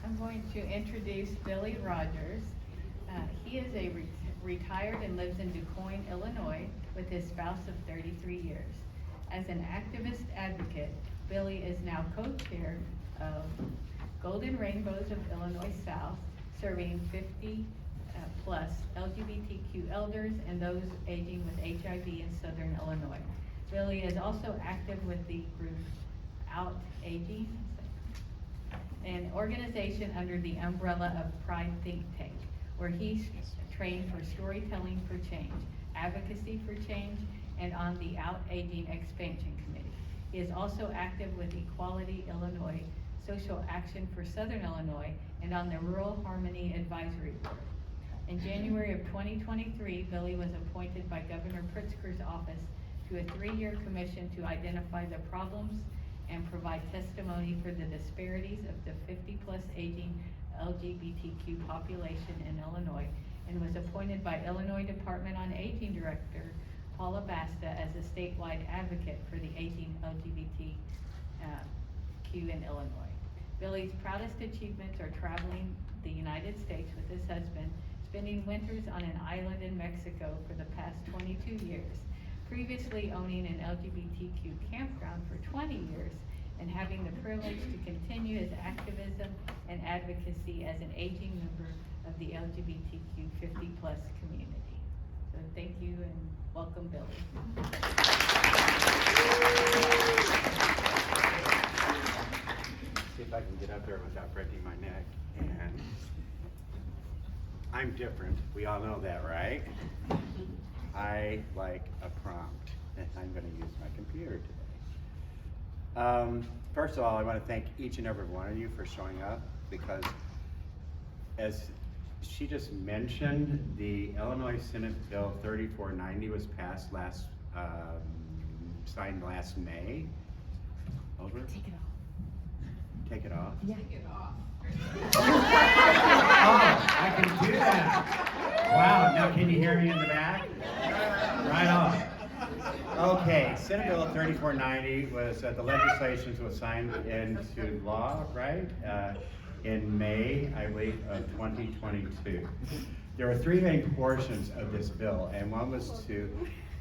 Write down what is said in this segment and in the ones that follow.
I'm going to introduce Billy Rogers. He is a retired and lives in DuQuoin, Illinois, with his spouse of 33 years. As an activist advocate, Billy is now co-chair of Golden Rainbows of Illinois South, serving 50 plus LGBTQ elders and those aging with HIV in Southern Illinois. Billy is also active with the group Out Aging, an organization under the umbrella of Pride Think Tank, where he's trained for storytelling for change, advocacy for change, and on the Out Aging Expansion Committee. He is also active with Equality Illinois, Social Action for Southern Illinois, and on the Rural Harmony Advisory Board. In January of 2023, Billy was appointed by Governor Pritzker's office to a 3-year commission to identify the problems and provide testimony for the disparities of the 50 plus aging LGBTQ population in Illinois, and was appointed by Illinois Department on Aging Director Paula Basta as a statewide advocate for the aging LGBTQ in Illinois. Billy's proudest achievements are traveling the United States with his husband, spending winters on an island in Mexico for the past 22 years, previously owning an LGBTQ campground for 20 years, and having the privilege to continue his activism and advocacy as an aging member of the LGBTQ 50 plus community. So thank you and welcome, Billy. See if I can get up there without breaking my neck. And I'm different. We all know that, right? I like a prompt, and I'm going to use my computer today. First of all, I want to thank each and every one of you for showing up, because as she just mentioned, the Illinois Senate Bill 3490 was passed signed last May. Over? Take it off. Take it off? Yeah. Take it off. Oh, I can do that. Wow, now can you hear me in the back? Right on. Okay, Senate Bill 3490 was, the legislation was signed into law, right? In May, I believe, of 2022. There are 3 main portions of this bill, and one was to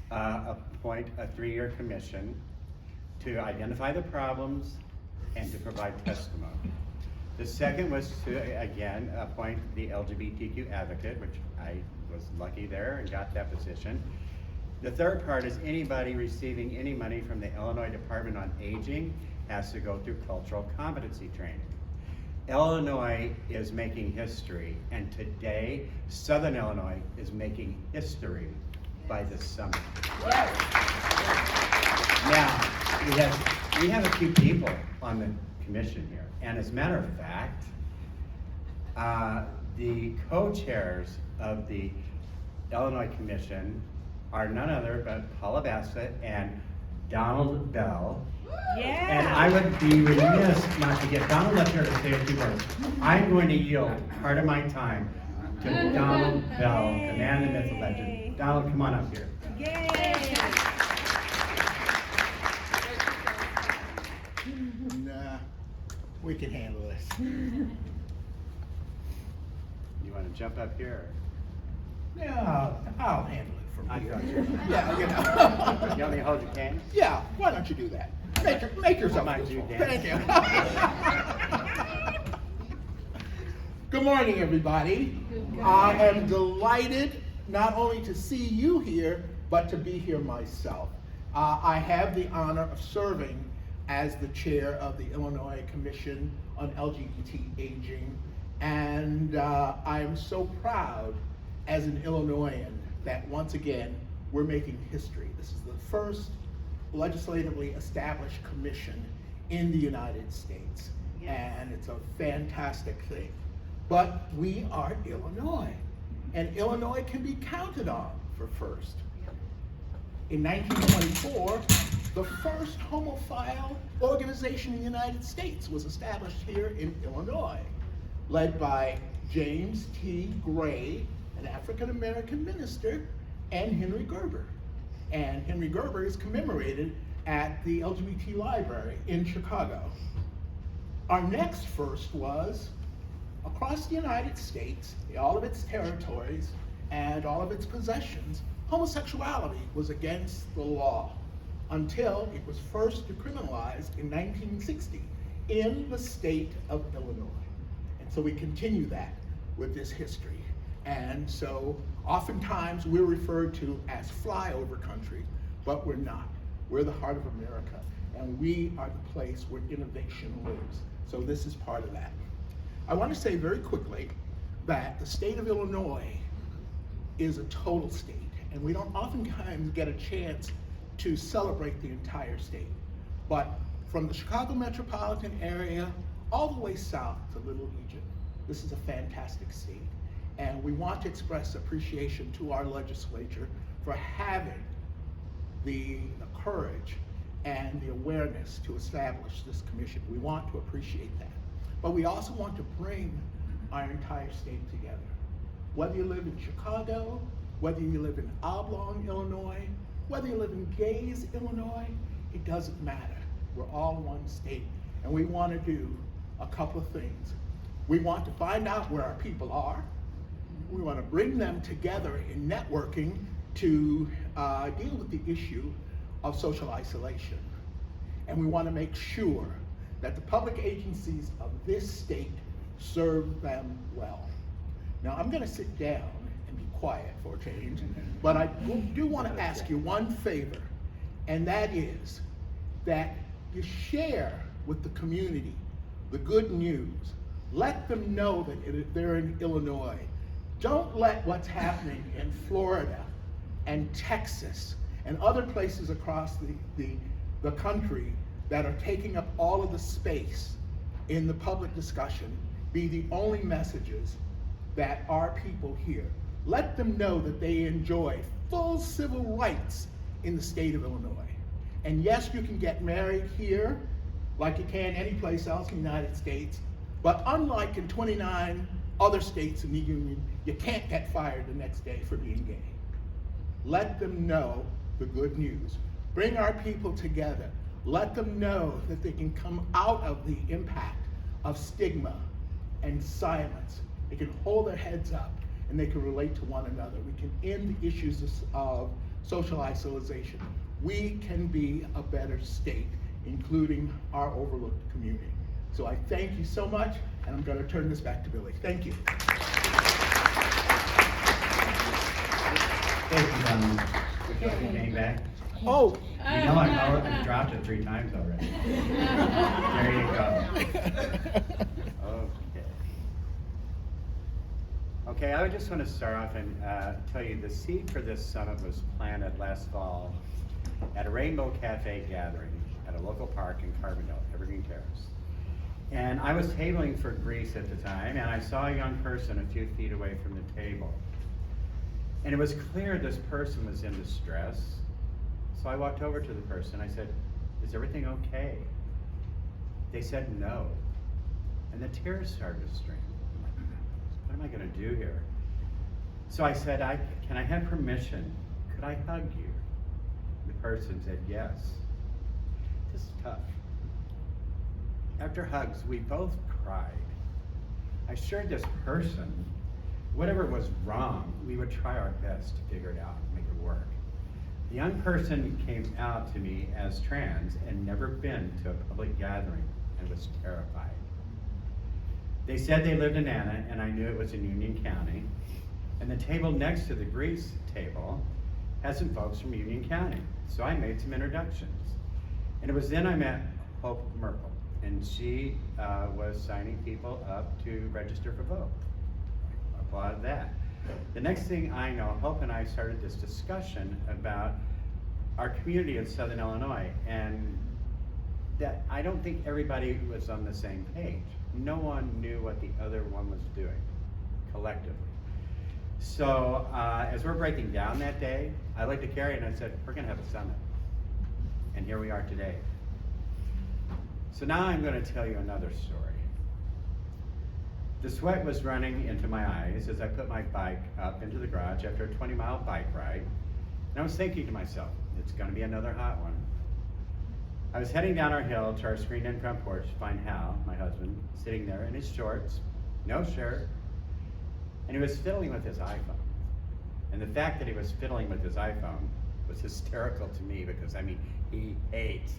appoint a 3-year commission to identify the problems and to provide testimony. The second was to, again, appoint the LGBTQ advocate, which I was lucky there and got that position. The third part is anybody receiving any money from the Illinois Department on Aging has to go through cultural competency training. Illinois is making history, and today, Southern Illinois is making history by this summer. Now, we have a few people on the commission here, and as a matter of fact, the co-chairs of the Illinois Commission are none other but Paula Bassett and Donald Bell. Yeah. And I would be remiss not to get Donald up here to say a few words. I'm going to yield part of my time to Donald Bell, the man, the myth, the legend. Donald, come on up here. Yay! Nah, we can handle this. You want to jump up here? Yeah, I'll handle it from I here. got you. Yeah, You want me to hold your cane? Yeah, why don't you do that? Make yourself I might do useful. that. Thank you. Good morning, everybody. I am delighted not only to see you here, but to be here myself. I have the honor of serving as the chair of the Illinois Commission on LGBT Aging, and I am so proud as an Illinoisan that once again we're making history. This is the first legislatively established commission in the United States, and it's a fantastic thing. But we are Illinois, and Illinois can be counted on for first. In 1924, the first homophile organization in the United States was established here in Illinois, led by James T. Gray, an African-American minister, and Henry Gerber. And Henry Gerber is commemorated at the LGBT Library in Chicago. Our next first was across the United States, all of its territories, and all of its possessions, homosexuality was against the law until it was first decriminalized in 1960 in the state of Illinois. And so we continue that with this history. And so oftentimes we're referred to as flyover country, but we're not. We're the heart of America, and we are the place where innovation lives. So this is part of that. I want to say very quickly that the state of Illinois is a total state, and we don't oftentimes get a chance to celebrate the entire state. But from the Chicago metropolitan area all the way south to Little Egypt, this is a fantastic state. And we want to express appreciation to our legislature for having the courage and the awareness to establish this commission. We want to appreciate that. But we also want to bring our entire state together. Whether you live in Chicago, whether you live in Oblong, Illinois, whether you live in Gaze, Illinois, it doesn't matter. We're all one state, and we want to do a couple of things. We want to find out where our people are. We want to bring them together in networking to deal with the issue of social isolation. And we want to make sure that the public agencies of this state serve them well. Now, I'm going to sit down and be quiet for a change, but I do want to ask you one favor, and that is that you share with the community the good news. Let them know that if they're in Illinois. Don't let what's happening in Florida and Texas and other places across the country that are taking up all of the space in the public discussion be the only messages that our people hear. Let them know that they enjoy full civil rights in the state of Illinois. And yes, you can get married here like you can any place else in the United States, but unlike in 29 other states in the Union, you can't get fired the next day for being gay. Let them know the good news. Bring our people together. Let them know that they can come out of the impact of stigma and silence. They can hold their heads up and they can relate to one another. We can end the issues of social isolation. We can be a better state, including our overlooked community. So I thank you so much, and I'm going to turn this back to Billy. Thank you. Thank you, gentlemen. Would you like your name back? Oh. You know I dropped it 3 times already. There you go. Okay. Okay, I just want to start off and tell you the seed for this summit was planted last fall at a Rainbow Cafe gathering at a local park in Carbondale, Evergreen Terrace. And I was tabling for Greece at the time, and I saw a young person a few feet away from the table. And it was clear this person was in distress. So I walked over to the person. I said, "Is everything okay?" They said no. And the tears started to stream. I'm like, what am I going to do here? So I said, can I have permission? Could I hug you? The person said yes. This is tough. After hugs, we both cried. I assured this person, whatever was wrong, we would try our best to figure it out and make it work. The young person came out to me as trans and never been to a public gathering and was terrified. They said they lived in Anna, and I knew it was in Union County. And the table next to the Greece table had some folks from Union County. So I made some introductions. And it was then I met Hope Merkel, and she was signing people up to register for vote. I applaud that. The next thing I know, Hope and I started this discussion about our community in Southern Illinois, and that I don't think everybody was on the same page. No one knew what the other one was doing collectively. So as we're breaking down that day, I looked at Carrie and I said, we're gonna have a summit. And here we are today. So now I'm gonna tell you another story. The sweat was running into my eyes as I put my bike up into the garage after a 20-mile bike ride. And I was thinking to myself, it's gonna be another hot one. I was heading down our hill to our screened-in front porch to find Hal, my husband, sitting there in his shorts, no shirt, and he was fiddling with his iPhone. And the fact that he was fiddling with his iPhone was hysterical to me because, I mean, he hates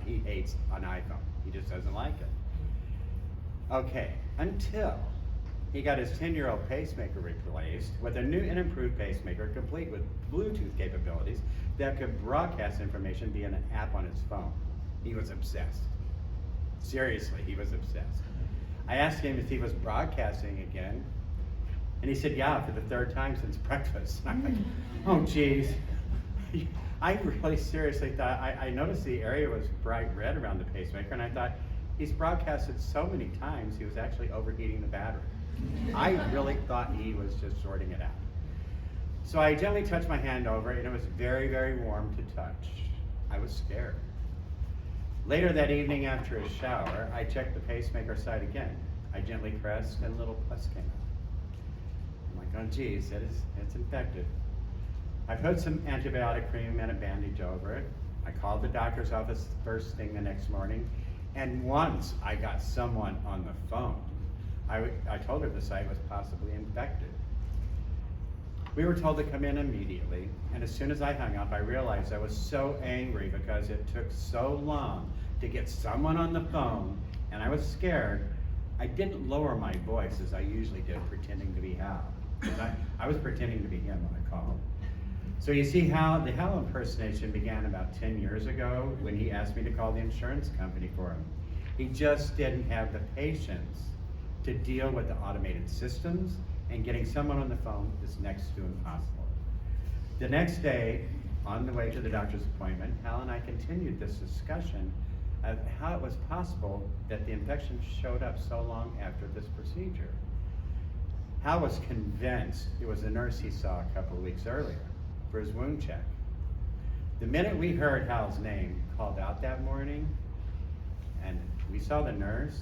he hates an iPhone. He just doesn't like it. Okay, until he got his 10-year-old pacemaker replaced with a new and improved pacemaker complete with Bluetooth capabilities that could broadcast information via an app on his phone. He was obsessed. Seriously, he was obsessed. I asked him if he was broadcasting again, and he said, yeah, for the third time since breakfast. I'm like, oh geez. I really seriously thought, I noticed the area was bright red around the pacemaker, and I thought, he's broadcasted so many times, he was actually overheating the battery. I really thought he was just sorting it out. So I gently touched my hand over it, and it was very, very warm to touch. I was scared. Later that evening after his shower, I checked the pacemaker side again. I gently pressed, and a little pus came out. I'm like, oh geez, it's infected. I put some antibiotic cream and a bandage over it. I called the doctor's office first thing the next morning, and once I got someone on the phone, I told her the site was possibly infected. We were told to come in immediately, and as soon as I hung up, I realized I was so angry because it took so long to get someone on the phone, and I was scared. I didn't lower my voice as I usually did, pretending to be Hal. I was pretending to be him when I called. So you see how the Hal impersonation began about 10 years ago when he asked me to call the insurance company for him. He just didn't have the patience to deal with the automated systems, and getting someone on the phone is next to impossible. The next day, on the way to the doctor's appointment, Hal and I continued this discussion of how it was possible that the infection showed up so long after this procedure. Hal was convinced it was the nurse he saw a couple of weeks earlier for his wound check. The minute we heard Hal's name called out that morning, and we saw the nurse,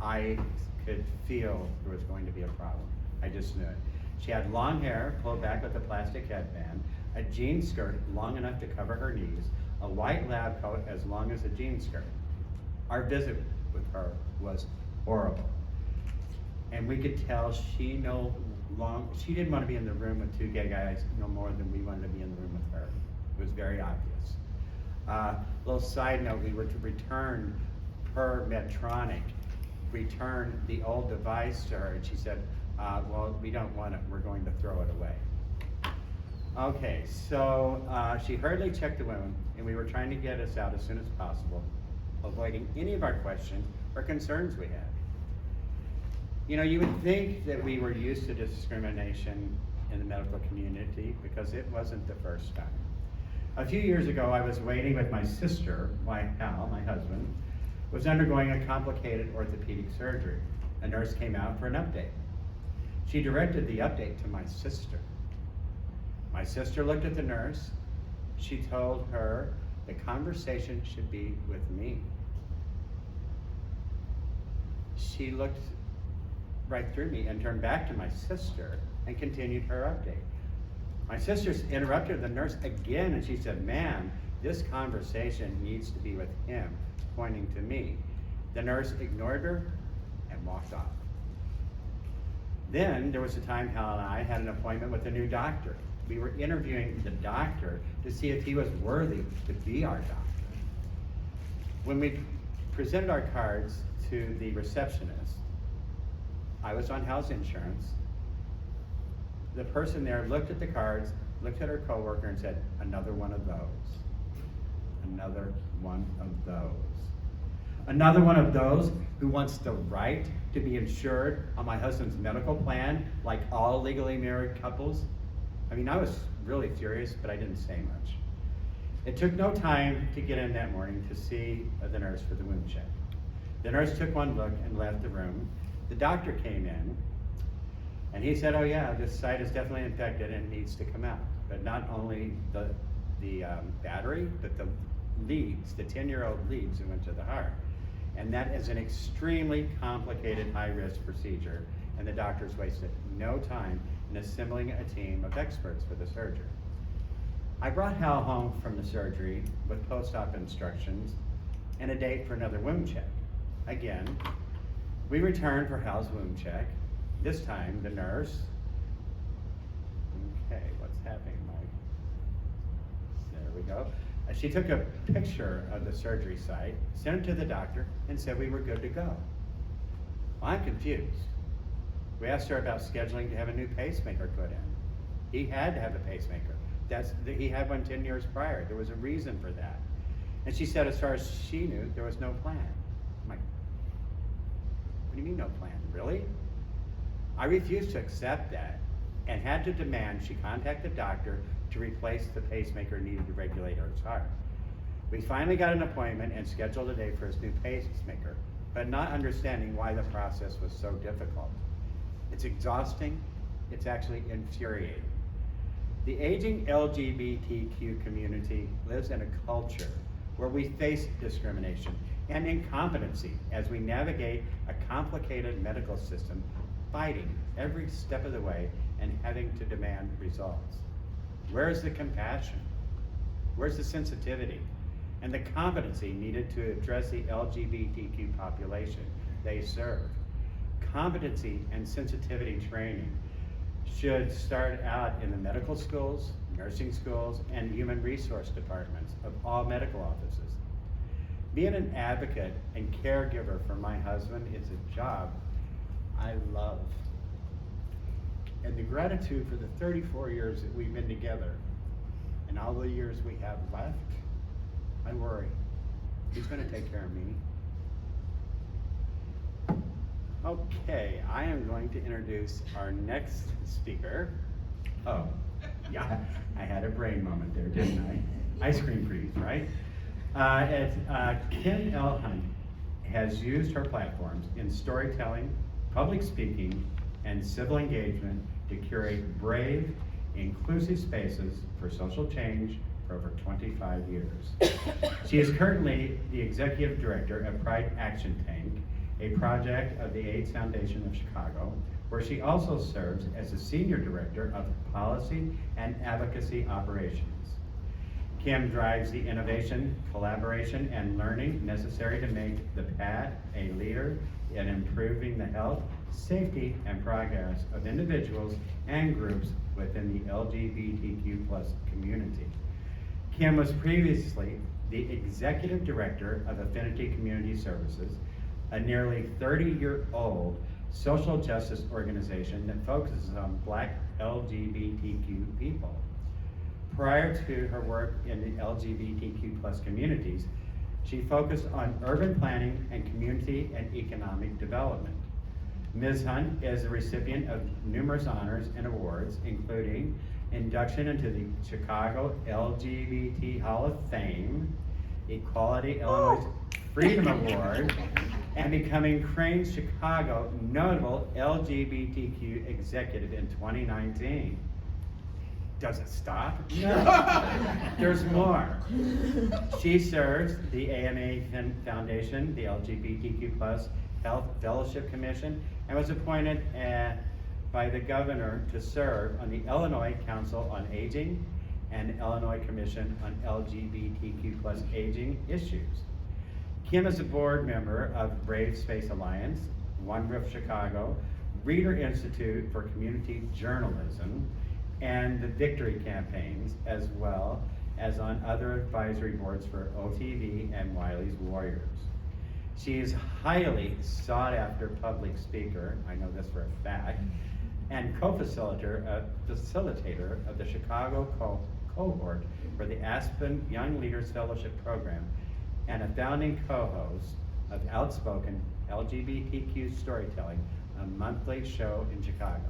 I could feel there was going to be a problem. I just knew it. She had long hair pulled back with a plastic headband, a jean skirt long enough to cover her knees, a white lab coat as long as a jean skirt. Our visit with her was horrible. And we could tell she didn't want to be in the room with two gay guys no more than we wanted to be in the room with her. It was very obvious. Little side note, we were to return her Medtronic, return the old device to her, and she said, well, we don't want it, we're going to throw it away. Okay, so she hurriedly checked the wound, and we were trying to get us out as soon as possible, avoiding any of our questions or concerns we had. You know, you would think that we were used to discrimination in the medical community because it wasn't the first time. A few years ago, I was waiting with my sister, Hal, my husband, was undergoing a complicated orthopedic surgery. A nurse came out for an update. She directed the update to my sister. My sister looked at the nurse. She told her the conversation should be with me. She looked right through me and turned back to my sister and continued her update. My sister interrupted the nurse again, and she said, ma'am, this conversation needs to be with him, pointing to me. The nurse ignored her and walked off. Then there was a time Hal and I had an appointment with a new doctor. We were interviewing the doctor to see if he was worthy to be our doctor. When we presented our cards to the receptionist, I was on Hal's insurance. The person there looked at the cards, looked at her coworker and said, another one of those. Another one of those. Another one of those who wants the right to be insured on my husband's medical plan, like all legally married couples. I mean, I was really furious, but I didn't say much. It took no time to get in that morning to see the nurse for the wound check. The nurse took one look and left the room. The doctor came in, and he said, oh yeah, this site is definitely infected and needs to come out. But not only the battery, but the leads, the 10-year-old leads that went to the heart. And that is an extremely complicated, high-risk procedure, and the doctors wasted no time in assembling a team of experts for the surgery. I brought Hal home from the surgery with post-op instructions and a date for another wound check. Again, We returned for Hal's wound check. This time, the nurse, okay, what's happening, Mike? There we go. She took a picture of the surgery site, sent it to the doctor, and said we were good to go. Well, I'm confused. We asked her about scheduling to have a new pacemaker put in. He had to have a pacemaker. He had one 10 years prior. There was a reason for that. And she said, as far as she knew, there was no plan. I'm like, what do you mean no plan? Really? I refused to accept that and had to demand she contact the doctor to replace the pacemaker needed to regulate her heart. We finally got an appointment and scheduled a day for his new pacemaker, but not understanding why the process was so difficult. It's exhausting. It's actually infuriating. The aging LGBTQ community lives in a culture where we face discrimination and incompetency as we navigate a complicated medical system, fighting every step of the way and having to demand results. Where's the compassion? Where's the sensitivity and the competency needed to address the LGBTQ population they serve? Competency and sensitivity training should start out in the medical schools, nursing schools, and human resource departments of all medical offices. Being an advocate and caregiver for my husband is a job I love. And the gratitude for the 34 years that we've been together and all the years we have left, I worry. He's gonna take care of me. Okay, I am going to introduce our next speaker. Oh, yeah, I had a brain moment there, didn't I? Ice cream freeze, right? Kim L. Hunt has used her platforms in storytelling, public speaking, and civil engagement to curate brave, inclusive spaces for social change for over 25 years. She is currently the executive director of Pride Action Tank, a project of the AIDS Foundation of Chicago, where she also serves as the senior director of policy and advocacy operations. Kim drives the innovation, collaboration, and learning necessary to make the PAT a leader in improving the health, safety, and progress of individuals and groups within the LGBTQ+ community. Kim was previously the executive director of Affinity Community Services, a nearly 30-year-old social justice organization that focuses on Black LGBTQ people. Prior to her work in the LGBTQ+ communities, she focused on urban planning and community and economic development. Ms. Hunt is a recipient of numerous honors and awards, including induction into the Chicago LGBT Hall of Fame, Equality Illinois Freedom Award, and becoming Crain's Chicago Notable LGBTQ Executive in 2019. Does it stop? No. There's more. She serves the AMA Foundation, the LGBTQ+ Health Fellowship Commission, and was appointed by the governor to serve on the Illinois Council on Aging and Illinois Commission on LGBTQ+ Aging Issues. Kim is a board member of Brave Space Alliance, One Roof Chicago, Reader Institute for Community Journalism, and the Victory campaigns, as well as on other advisory boards for OTV and Wiley's Warriors. She is highly sought after public speaker, I know this for a fact, and co-facilitator of the Chicago cohort for the Aspen Young Leaders Fellowship Program, and a founding co-host of Outspoken LGBTQ Storytelling, a monthly show in Chicago.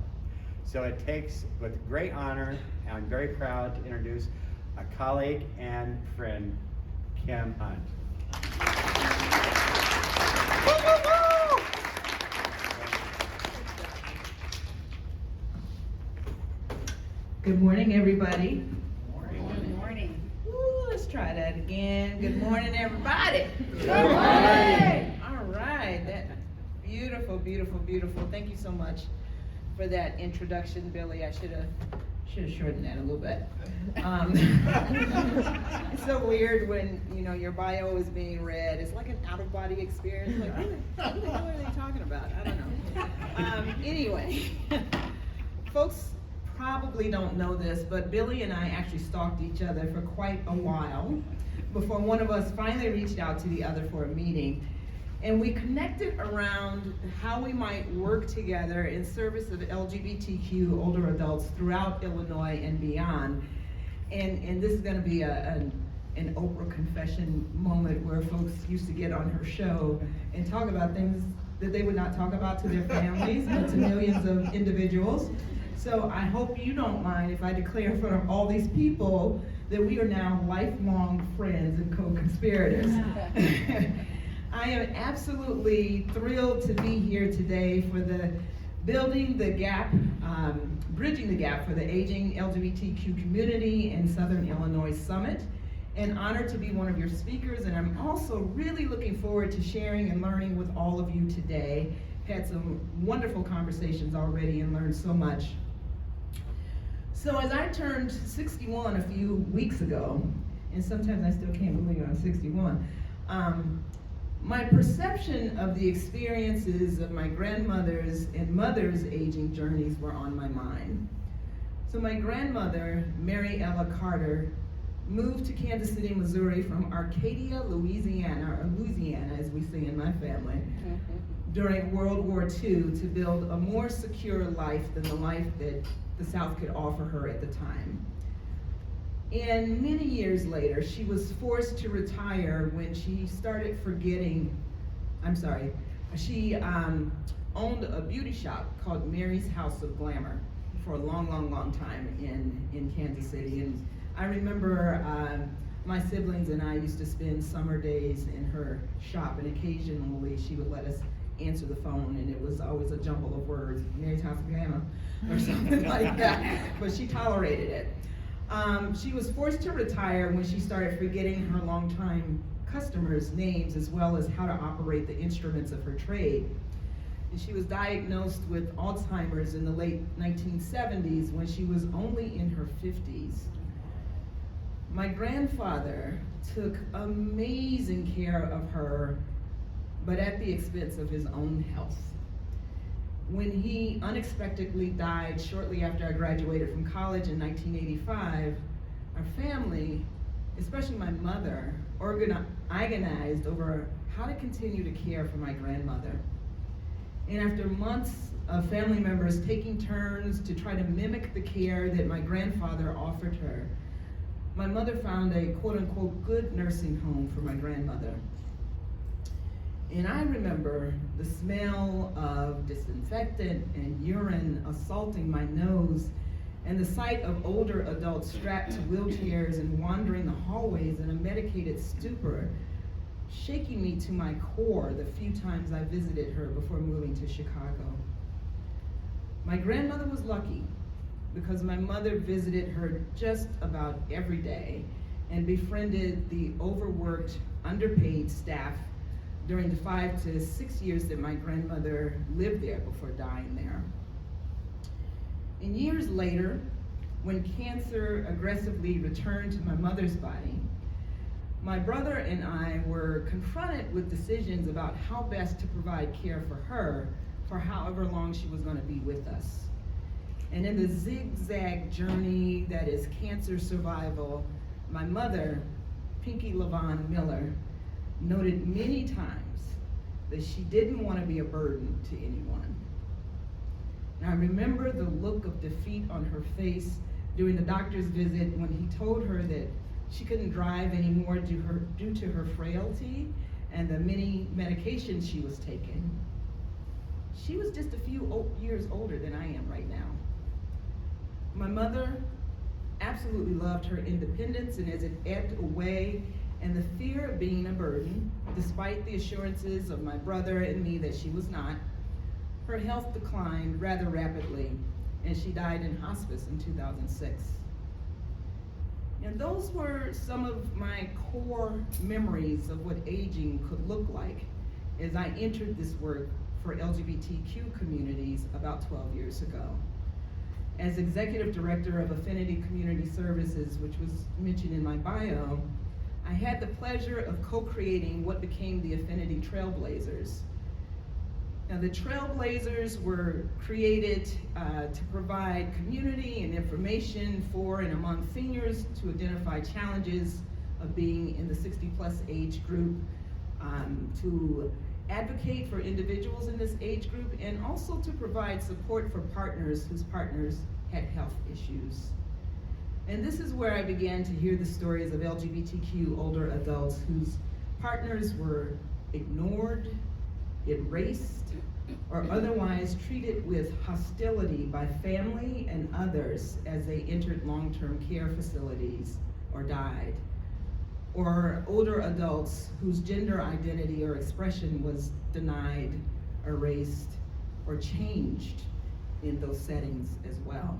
So it takes, with great honor, I'm very proud to introduce a colleague and friend, Kim Hunt. Good morning, everybody. Good morning. Ooh, let's try that again. Good morning, everybody. Good morning. All right, that beautiful, beautiful, beautiful. Thank you so much for that introduction, Billy. I should have Should have shortened that a little bit. It's so weird when, you know, your bio is being read. It's like an out-of-body experience. Like, what the hell are they talking about? I don't know. Anyway, folks probably don't know this, but Billy and I actually stalked each other for quite a while before one of us finally reached out to the other for a meeting. And we connected around how we might work together in service of LGBTQ older adults throughout Illinois and beyond. And this is going to be an Oprah confession moment where folks used to get on her show and talk about things that they would not talk about to their families, but to millions of individuals. So I hope you don't mind if I declare in front of all these people that we are now lifelong friends and co-conspirators. I am absolutely thrilled to be here today for the Building the Gap, Bridging the Gap for the Aging LGBTQ Community in Southern Illinois Summit. An honor to be one of your speakers, and I'm also really looking forward to sharing and learning with all of you today. Had some wonderful conversations already and learned so much. So as I turned 61 a few weeks ago, and sometimes I still can't believe I'm 61, my perception of the experiences of my grandmother's and mother's aging journeys were on my mind. So my grandmother, Mary Ella Carter, moved to Kansas City, Missouri from Arcadia, Louisiana, or Louisiana as we say in my family, during World War II to build a more secure life than the life that the South could offer her at the time. And many years later, she was forced to retire when she started forgetting, she owned a beauty shop called Mary's House of Glamour for a long, long, long time in Kansas City. And I remember my siblings and I used to spend summer days in her shop, and occasionally she would let us answer the phone, and it was always a jumble of words, Mary's House of Glamour, or something like that, but she tolerated it. She was forced to retire when she started forgetting her longtime customers' names as well as how to operate the instruments of her trade. And she was diagnosed with Alzheimer's in the late 1970s when she was only in her 50s. My grandfather took amazing care of her, but at the expense of his own health. When he unexpectedly died shortly after I graduated from college in 1985, our family, especially my mother, agonized over how to continue to care for my grandmother. And after months of family members taking turns to try to mimic the care that my grandfather offered her, my mother found a quote-unquote good nursing home for my grandmother. And I remember the smell of disinfectant and urine assaulting my nose, and the sight of older adults strapped to wheelchairs and wandering the hallways in a medicated stupor, shaking me to my core the few times I visited her before moving to Chicago. My grandmother was lucky because my mother visited her just about every day and befriended the overworked, underpaid staff during the 5 to 6 years that my grandmother lived there before dying there. And years later, when cancer aggressively returned to my mother's body, my brother and I were confronted with decisions about how best to provide care for her for however long she was going to be with us. And in the zigzag journey that is cancer survival, my mother, Pinky LaVon Miller, noted many times that she didn't want to be a burden to anyone. And I remember the look of defeat on her face during the doctor's visit when he told her that she couldn't drive anymore due to her frailty and the many medications she was taking. She was just a few years older than I am right now. My mother absolutely loved her independence, and as it ebbed away and the fear of being a burden, despite the assurances of my brother and me that she was not, her health declined rather rapidly, and she died in hospice in 2006. And those were some of my core memories of what aging could look like as I entered this work for LGBTQ communities about 12 years ago. As Executive Director of Affinity Community Services, which was mentioned in my bio, I had the pleasure of co-creating what became the Affinity Trailblazers. Now, the Trailblazers were created to provide community and information for and among seniors to identify challenges of being in the 60-plus age group, to advocate for individuals in this age group, and also to provide support for partners whose partners had health issues. And this is where I began to hear the stories of LGBTQ older adults whose partners were ignored, erased, or otherwise treated with hostility by family and others as they entered long-term care facilities or died. Or older adults whose gender identity or expression was denied, erased, or changed in those settings as well.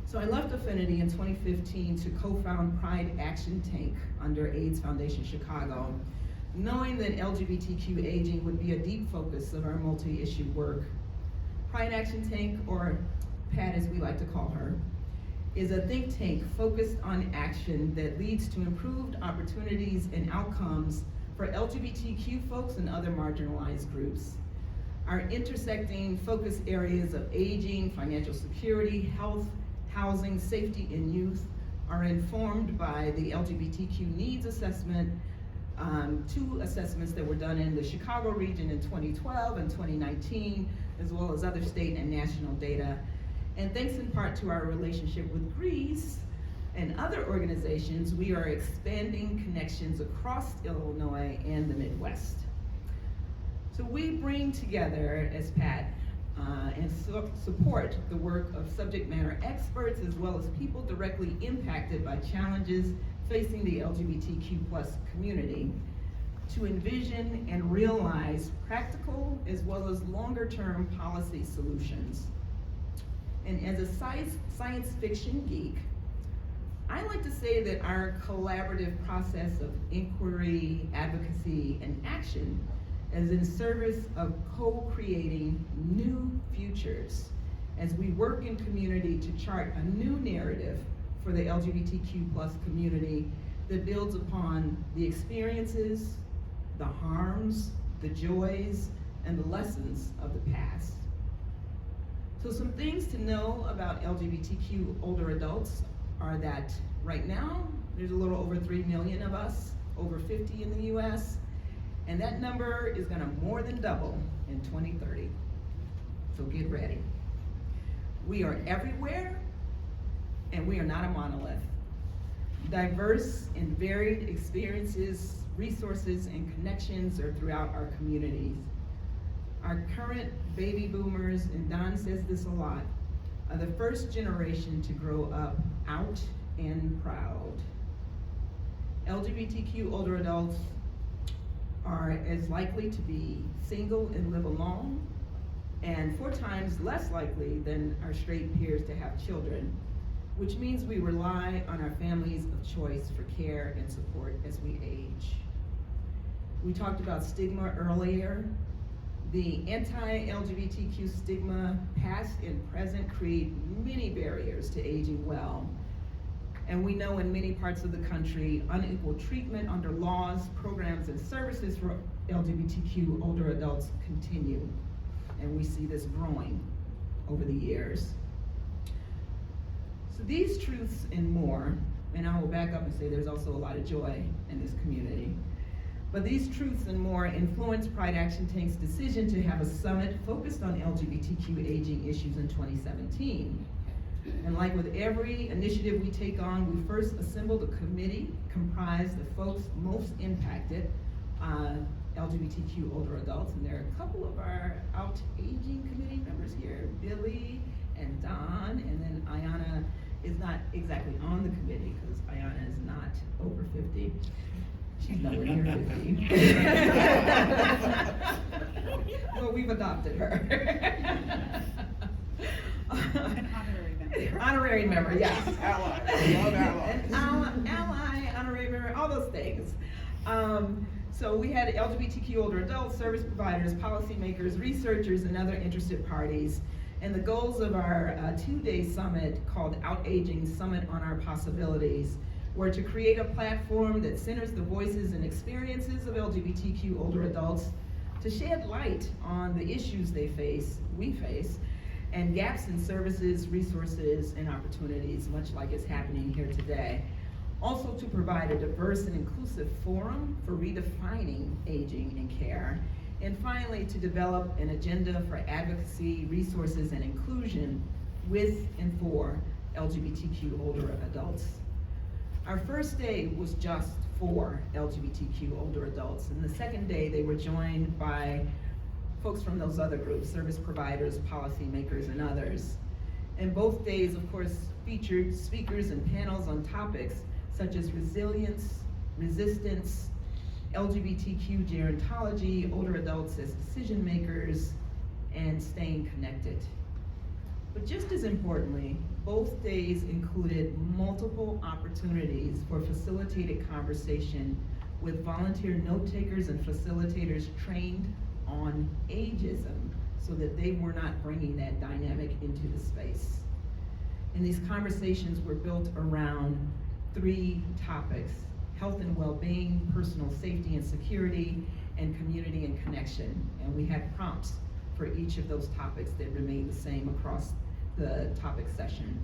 So I left Affinity in 2015 to co-found Pride Action Tank under AIDS Foundation Chicago, knowing that LGBTQ aging would be a deep focus of our multi-issue work. Pride Action Tank, or PAT as we like to call her, is a think tank focused on action that leads to improved opportunities and outcomes for LGBTQ folks and other marginalized groups. Our intersecting focus areas of aging, financial security, health, housing, safety, and youth are informed by the LGBTQ needs assessment, two assessments that were done in the Chicago region in 2012 and 2019, as well as other state and national data. And thanks in part to our relationship with Greece and other organizations, we are expanding connections across Illinois and the Midwest. So we bring together as PAT and support the work of subject matter experts as well as people directly impacted by challenges facing the LGBTQ+ community to envision and realize practical as well as longer-term policy solutions. And as a science fiction geek, I like to say that our collaborative process of inquiry, advocacy, and action is in service of co-creating new futures as we work in community to chart a new narrative for the LGBTQ+ community that builds upon the experiences, the harms, the joys, and the lessons of the past. So some things to know about LGBTQ older adults are that right now, there's a little over 3 million of us, over 50 in the US, and that number is gonna more than double in 2030. So get ready. We are everywhere, and we are not a monolith. Diverse and varied experiences, resources, and connections are throughout our communities. Our current baby boomers, and Don says this a lot, are the first generation to grow up out and proud. LGBTQ older adults are as likely to be single and live alone, and 4 times less likely than our straight peers to have children, which means we rely on our families of choice for care and support as we age. We talked about stigma earlier. The anti-LGBTQ stigma, past and present, create many barriers to aging well. And we know in many parts of the country, unequal treatment under laws, programs, and services for LGBTQ older adults continue. And we see this growing over the years. So these truths and more, and I will back up and say there's also a lot of joy in this community. But these truths and more influenced Pride Action Tank's decision to have a summit focused on LGBTQ aging issues in 2017. And like with every initiative we take on, we first assembled a committee comprised of folks most impacted, LGBTQ older adults, and there are a couple of our out-aging committee members here, Billy and Don, and then Ayana is not exactly on the committee because Ayana is not over 50. She's nowhere near 50. Well, we've adopted her. An honorary member. Honorary member, yes. Ally. I love allies. An ally, honorary member, all those things. So we had LGBTQ older adults, service providers, policymakers, researchers, and other interested parties. And the goals of our two-day summit, called Out-Aging Summit on Our Possibilities, were to create a platform that centers the voices and experiences of LGBTQ older adults, to shed light on the issues we face, and gaps in services, resources, and opportunities, much like is happening here today. Also to provide a diverse and inclusive forum for redefining aging and care. And finally, to develop an agenda for advocacy, resources, and inclusion with and for LGBTQ older adults. Our first day was just for LGBTQ older adults, and the second day they were joined by folks from those other groups, service providers, policymakers, and others. And both days, of course, featured speakers and panels on topics such as resilience, resistance, LGBTQ gerontology, older adults as decision makers, and staying connected. But just as importantly, both days included multiple opportunities for facilitated conversation with volunteer note takers and facilitators trained on ageism, so that they were not bringing that dynamic into the space. And these conversations were built around 3 topics: health and well-being, personal safety and security, and community and connection. And we had prompts for each of those topics that remained the same across the topic session.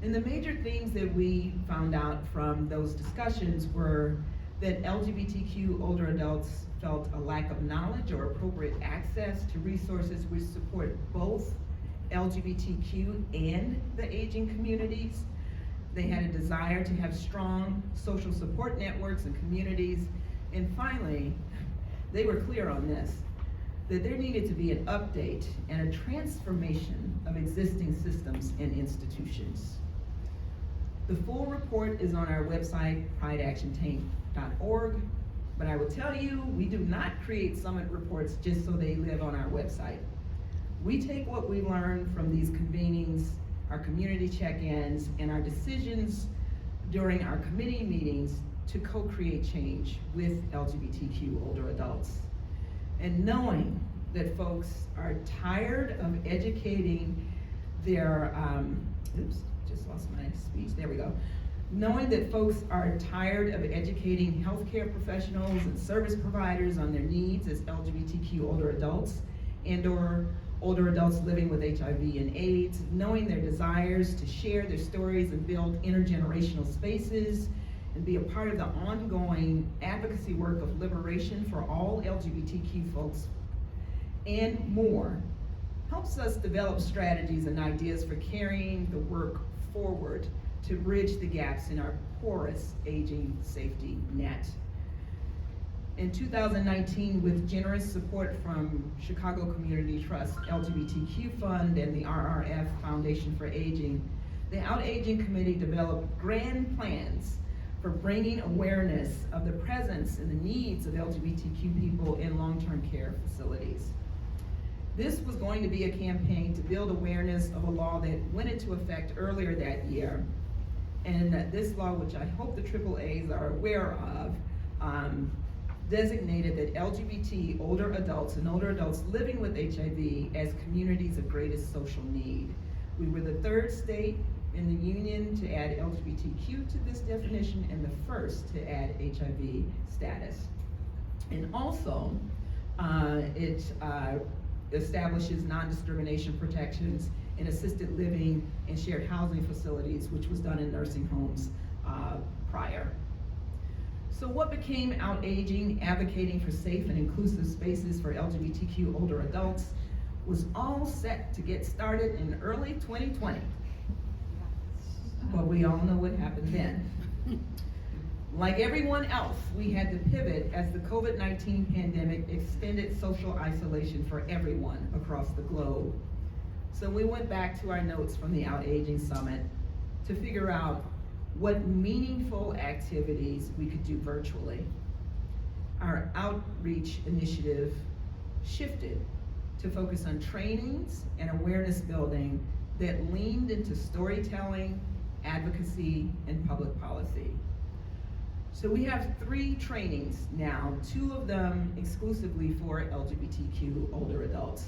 And the major themes that we found out from those discussions were that LGBTQ older adults felt a lack of knowledge or appropriate access to resources which support both LGBTQ and the aging communities. They had a desire to have strong social support networks and communities. And finally, they were clear on this, that there needed to be an update and a transformation of existing systems and institutions. The full report is on our website, prideactiontank.org, but I will tell you, we do not create summit reports just so they live on our website. We take what we learn from these convenings, our community check-ins, and our decisions during our committee meetings to co-create change with LGBTQ older adults. And knowing that folks are tired of educating their, just lost my speech, there we go. Knowing that folks are tired of educating healthcare professionals and service providers on their needs as LGBTQ older adults and/or older adults living with HIV and AIDS, knowing their desires to share their stories and build intergenerational spaces and be a part of the ongoing advocacy work of liberation for all LGBTQ folks and more, helps us develop strategies and ideas for carrying the work forward to bridge the gaps in our porous aging safety net. In 2019, with generous support from Chicago Community Trust, LGBTQ Fund, and the RRF Foundation for Aging, the Out-Aging Committee developed grand plans for bringing awareness of the presence and the needs of LGBTQ people in long-term care facilities. This was going to be a campaign to build awareness of a law that went into effect earlier that year. And this law, which I hope the AAAs are aware of, designated that LGBT older adults and older adults living with HIV as communities of greatest social need. We were the 3rd state in the union to add LGBTQ to this definition and the first to add HIV status. And also, it establishes non-discrimination protections in assisted living and shared housing facilities, which was done in nursing homes prior. So what became Out-Aging, advocating for safe and inclusive spaces for LGBTQ older adults, was all set to get started in early 2020. But we all know what happened then. Like everyone else, we had to pivot as the COVID-19 pandemic extended social isolation for everyone across the globe. So we went back to our notes from the Out-Aging Summit to figure out what meaningful activities we could do virtually. Our outreach initiative shifted to focus on trainings and awareness building that leaned into storytelling, advocacy, and public policy. So we have 3 trainings now, 2 of them exclusively for LGBTQ older adults.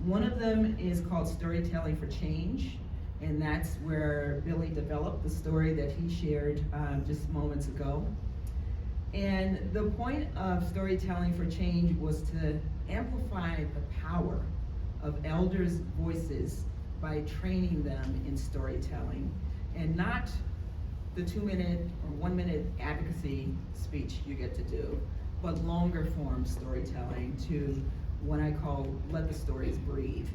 One of them is called Storytelling for Change, and that's where Billy developed the story that he shared just moments ago. And the point of Storytelling for Change was to amplify the power of elders' voices by training them in storytelling, and not the 2-minute or 1-minute advocacy speech you get to do, but longer form storytelling to what I call let the stories breathe.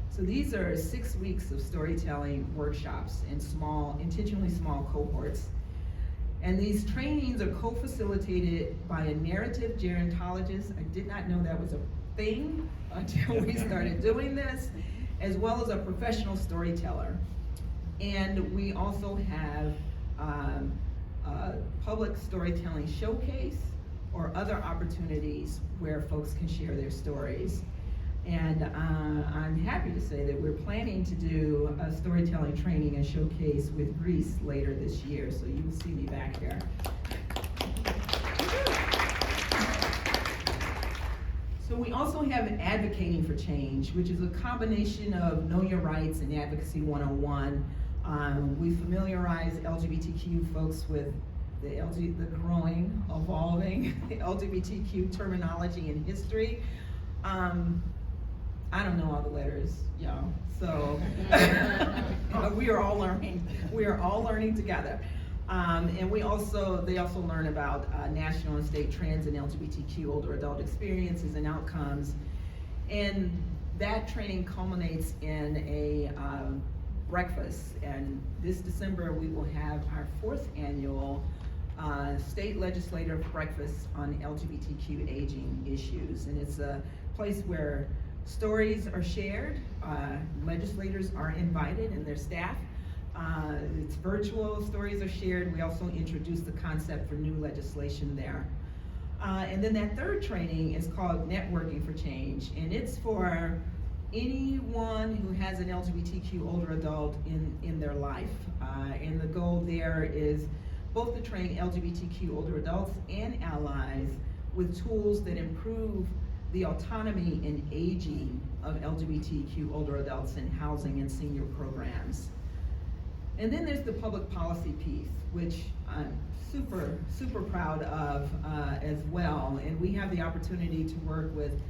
So these are 6 weeks of storytelling workshops in intentionally small cohorts. And these trainings are co-facilitated by a narrative gerontologist. I did not know that was a thing until we started doing this, as well as a professional storyteller. And we also have a public storytelling showcase or other opportunities where folks can share their stories. And I'm happy to say that we're planning to do a storytelling training and showcase with Greece later this year, so you will see me back here. So we also have Advocating for Change, which is a combination of Know Your Rights and Advocacy 101. We familiarize LGBTQ folks with the growing, evolving LGBTQ terminology and history. I don't know all the letters, y'all, so we are all learning. We are all learning together. And they also learn about national and state trends in LGBTQ older adult experiences and outcomes. And that training culminates in a breakfast. And this December, we will have our 4th annual state legislative breakfast on LGBTQ aging issues. And it's a place where stories are shared, legislators are invited and their staff. It's virtual, stories are shared. We also introduce the concept for new legislation there. And then that 3rd training is called Networking for Change, and it's for anyone who has an LGBTQ older adult in their life. And the goal there is both to train LGBTQ older adults and allies with tools that improve the autonomy and aging of LGBTQ older adults in housing and senior programs. And then there's the public policy piece, which I'm super, super proud of as well. And we have the opportunity to work with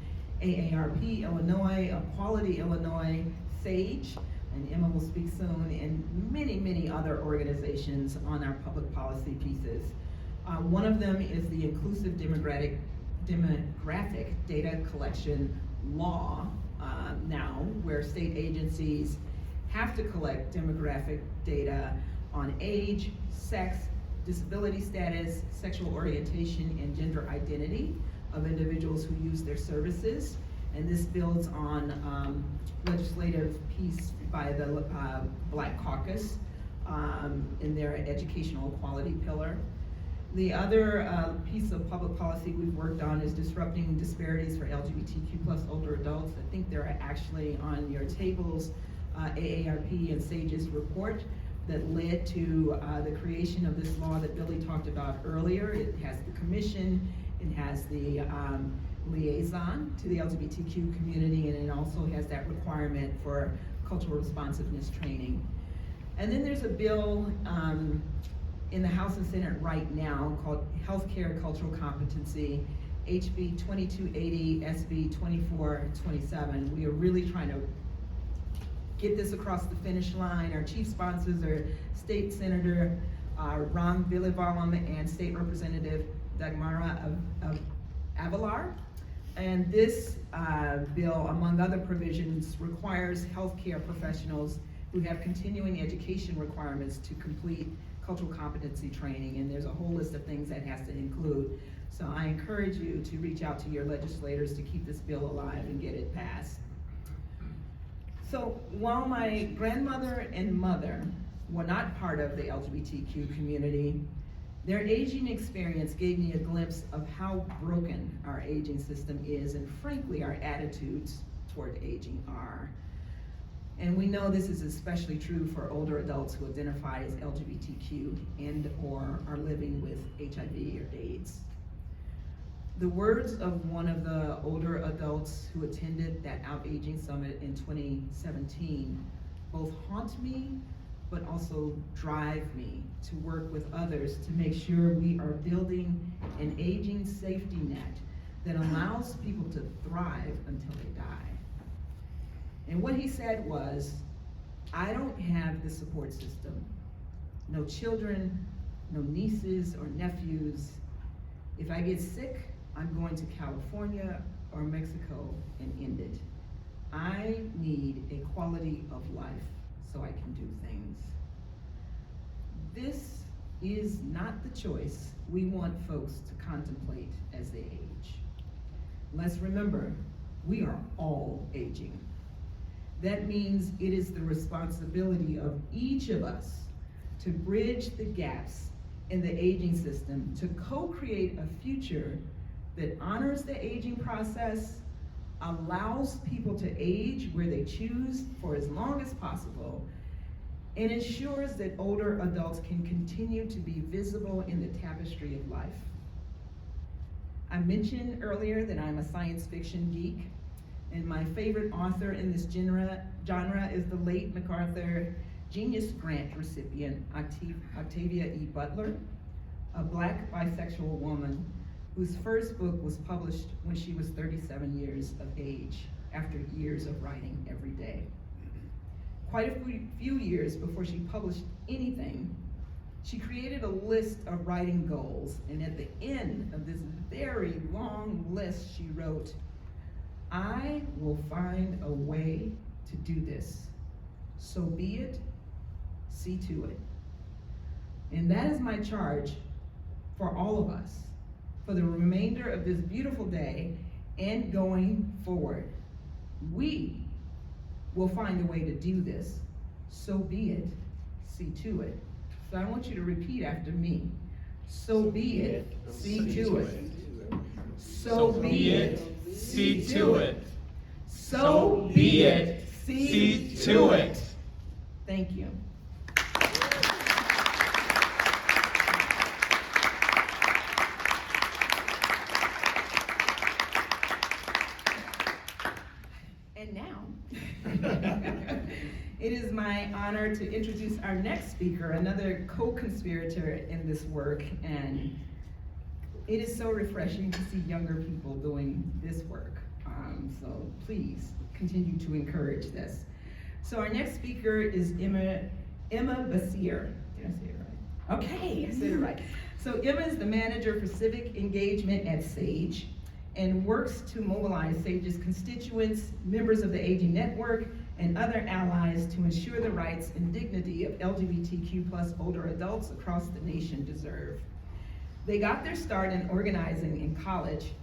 AARP Illinois, Equality Illinois, SAGE, and Emma will speak soon, and many, many other organizations on our public policy pieces. One of them is the Inclusive Demographic Data Collection Law now, where state agencies have to collect demographic data on age, sex, disability status, sexual orientation, and gender identity of individuals who use their services. And this builds on legislative piece by the Black Caucus in their educational equality pillar. The other piece of public policy we've worked on is disrupting disparities for LGBTQ plus older adults. I think there are actually on your tables AARP and SAGE's report that led to the creation of this law that Billy talked about earlier. It has the commission, it has the liaison to the LGBTQ community, and it also has that requirement for cultural responsiveness training. And then there's a bill in the House and Senate right now called Healthcare Cultural Competency, HB 2280, SB 2427. We are really trying to get this across the finish line. Our chief sponsors are State Senator Ron Billivalum and State Representative Dagmara of Avalar. And this bill, among other provisions, requires healthcare professionals who have continuing education requirements to complete cultural competency training, and there's a whole list of things that has to include. So I encourage you to reach out to your legislators to keep this bill alive and get it passed. So while my grandmother and mother were not part of the LGBTQ community, their aging experience gave me a glimpse of how broken our aging system is, and frankly, our attitudes toward aging are. And we know this is especially true for older adults who identify as LGBTQ and or are living with HIV or AIDS. The words of one of the older adults who attended that Out-Aging Summit in 2017 both haunt me, but also drive me to work with others to make sure we are building an aging safety net that allows people to thrive until they die. And what he said was, I don't have the support system. No children, no nieces or nephews. If I get sick, I'm going to California or Mexico and end it. I need a quality of life so I can do things. This is not the choice we want folks to contemplate as they age. Let's remember, we are all aging. That means it is the responsibility of each of us to bridge the gaps in the aging system, to co-create a future that honors the aging process, allows people to age where they choose for as long as possible, and ensures that older adults can continue to be visible in the tapestry of life. I mentioned earlier that I'm a science fiction geek, and my favorite author in this genre is the late MacArthur Genius Grant recipient, Octavia E. Butler, a Black bisexual woman whose first book was published when she was 37 years of age, after years of writing every day. Quite a few years before she published anything, she created a list of writing goals, and at the end of this very long list, she wrote, I will find a way to do this. So be it, see to it. And that is my charge for all of us, for the remainder of this beautiful day and going forward. We will find a way to do this. So be it, see to it. So I want you to repeat after me. So be it, see to it. So be it, see to it. So be it, see to it. Thank you. And now, it is my honor to introduce our next speaker, another co-conspirator in this work, and it is so refreshing to see younger people doing this work. So please continue to encourage this. So our next speaker is Emma Basir. Did I say it right? Okay, I said it right. So Emma is the manager for civic engagement at SAGE and works to mobilize SAGE's constituents, members of the Aging Network, and other allies to ensure the rights and dignity of LGBTQ+ older adults across the nation deserve. They got their start in organizing in college,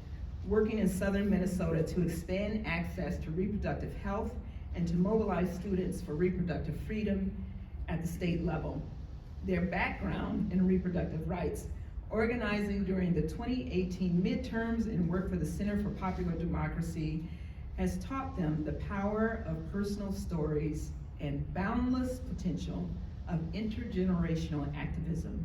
working in southern Minnesota to expand access to reproductive health and to mobilize students for reproductive freedom at the state level. Their background in reproductive rights, organizing during the 2018 midterms and work for the Center for Popular Democracy, has taught them the power of personal stories and boundless potential of intergenerational activism.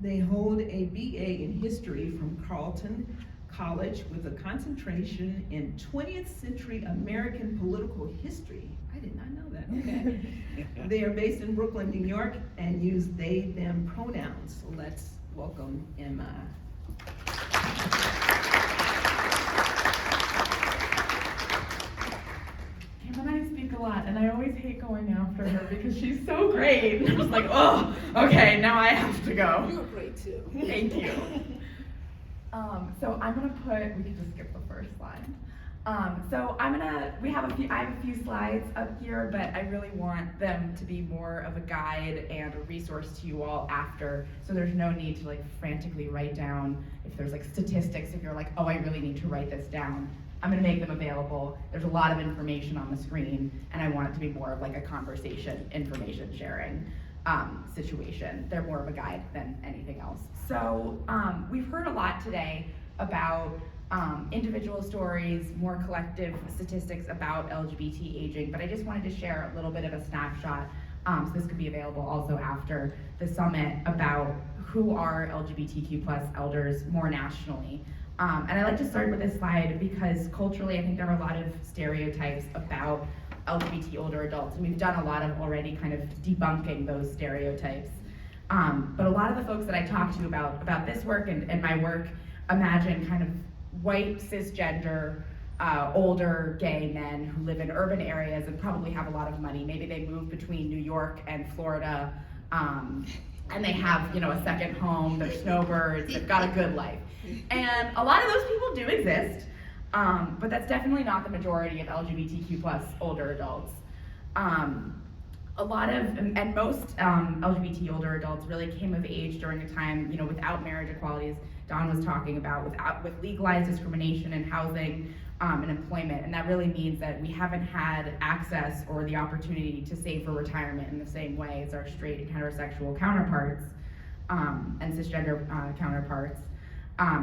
They hold a BA in history from Carleton College with a concentration in 20th century American political history. I did not know that, okay. They are based in Brooklyn, New York, and use they, them pronouns. So let's welcome Emma. Emma and I speak a lot, and I always hate going after her because she's so great. I'm just like, oh, okay, now I have to go. You were great too. Thank you. So I'm gonna we can just skip the first slide. So I have a few slides up here, but I really want them to be more of a guide and a resource to you all after, so there's no need to like frantically write down if there's like statistics, if you're like, oh, I really need to write this down. I'm gonna make them available. There's a lot of information on the screen, and I want it to be more of like a conversation, information sharing situation. They're more of a guide than anything else. So we've heard a lot today about individual stories, more collective statistics about LGBT aging, but I just wanted to share a little bit of a snapshot, so this could be available also after the summit, about who are LGBTQ+ elders more nationally. And I like to start with this slide because culturally I think there are a lot of stereotypes about LGBT older adults, and we've done a lot of already kind of debunking those stereotypes. But a lot of the folks that I talk to about this work and my work imagine kind of white, cisgender, older gay men who live in urban areas and probably have a lot of money. Maybe they move between New York and Florida, and they have, you know, a second home, they're snowbirds, they've got a good life. And a lot of those people do exist, but that's definitely not the majority of LGBTQ plus older adults. A lot of, and most LGBT older adults really came of age during a time, you know, without marriage equality, as Don was talking about, with legalized discrimination in housing and employment. And that really means that we haven't had access or the opportunity to save for retirement in the same way as our straight and heterosexual counterparts and cisgender counterparts.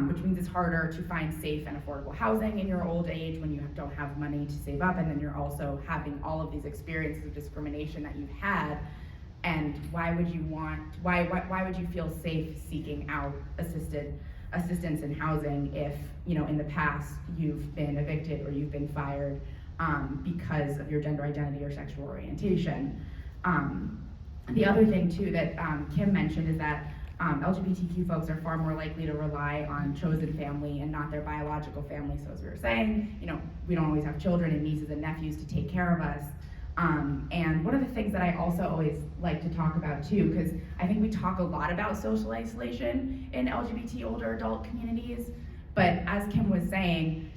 Which means it's harder to find safe and affordable housing in your old age when you don't have money to save up, and then you're also having all of these experiences of discrimination that you've had. And why would you feel safe seeking out assistance in housing if, you know, in the past you've been evicted or you've been fired because of your gender identity or sexual orientation? The other thing too that Kim mentioned is that LGBTQ folks are far more likely to rely on chosen family and not their biological family. So as we were saying, you know, we don't always have children and nieces and nephews to take care of us. And one of the things that I also always like to talk about too, because I think we talk a lot about social isolation in LGBT older adult communities, but as Kim was saying,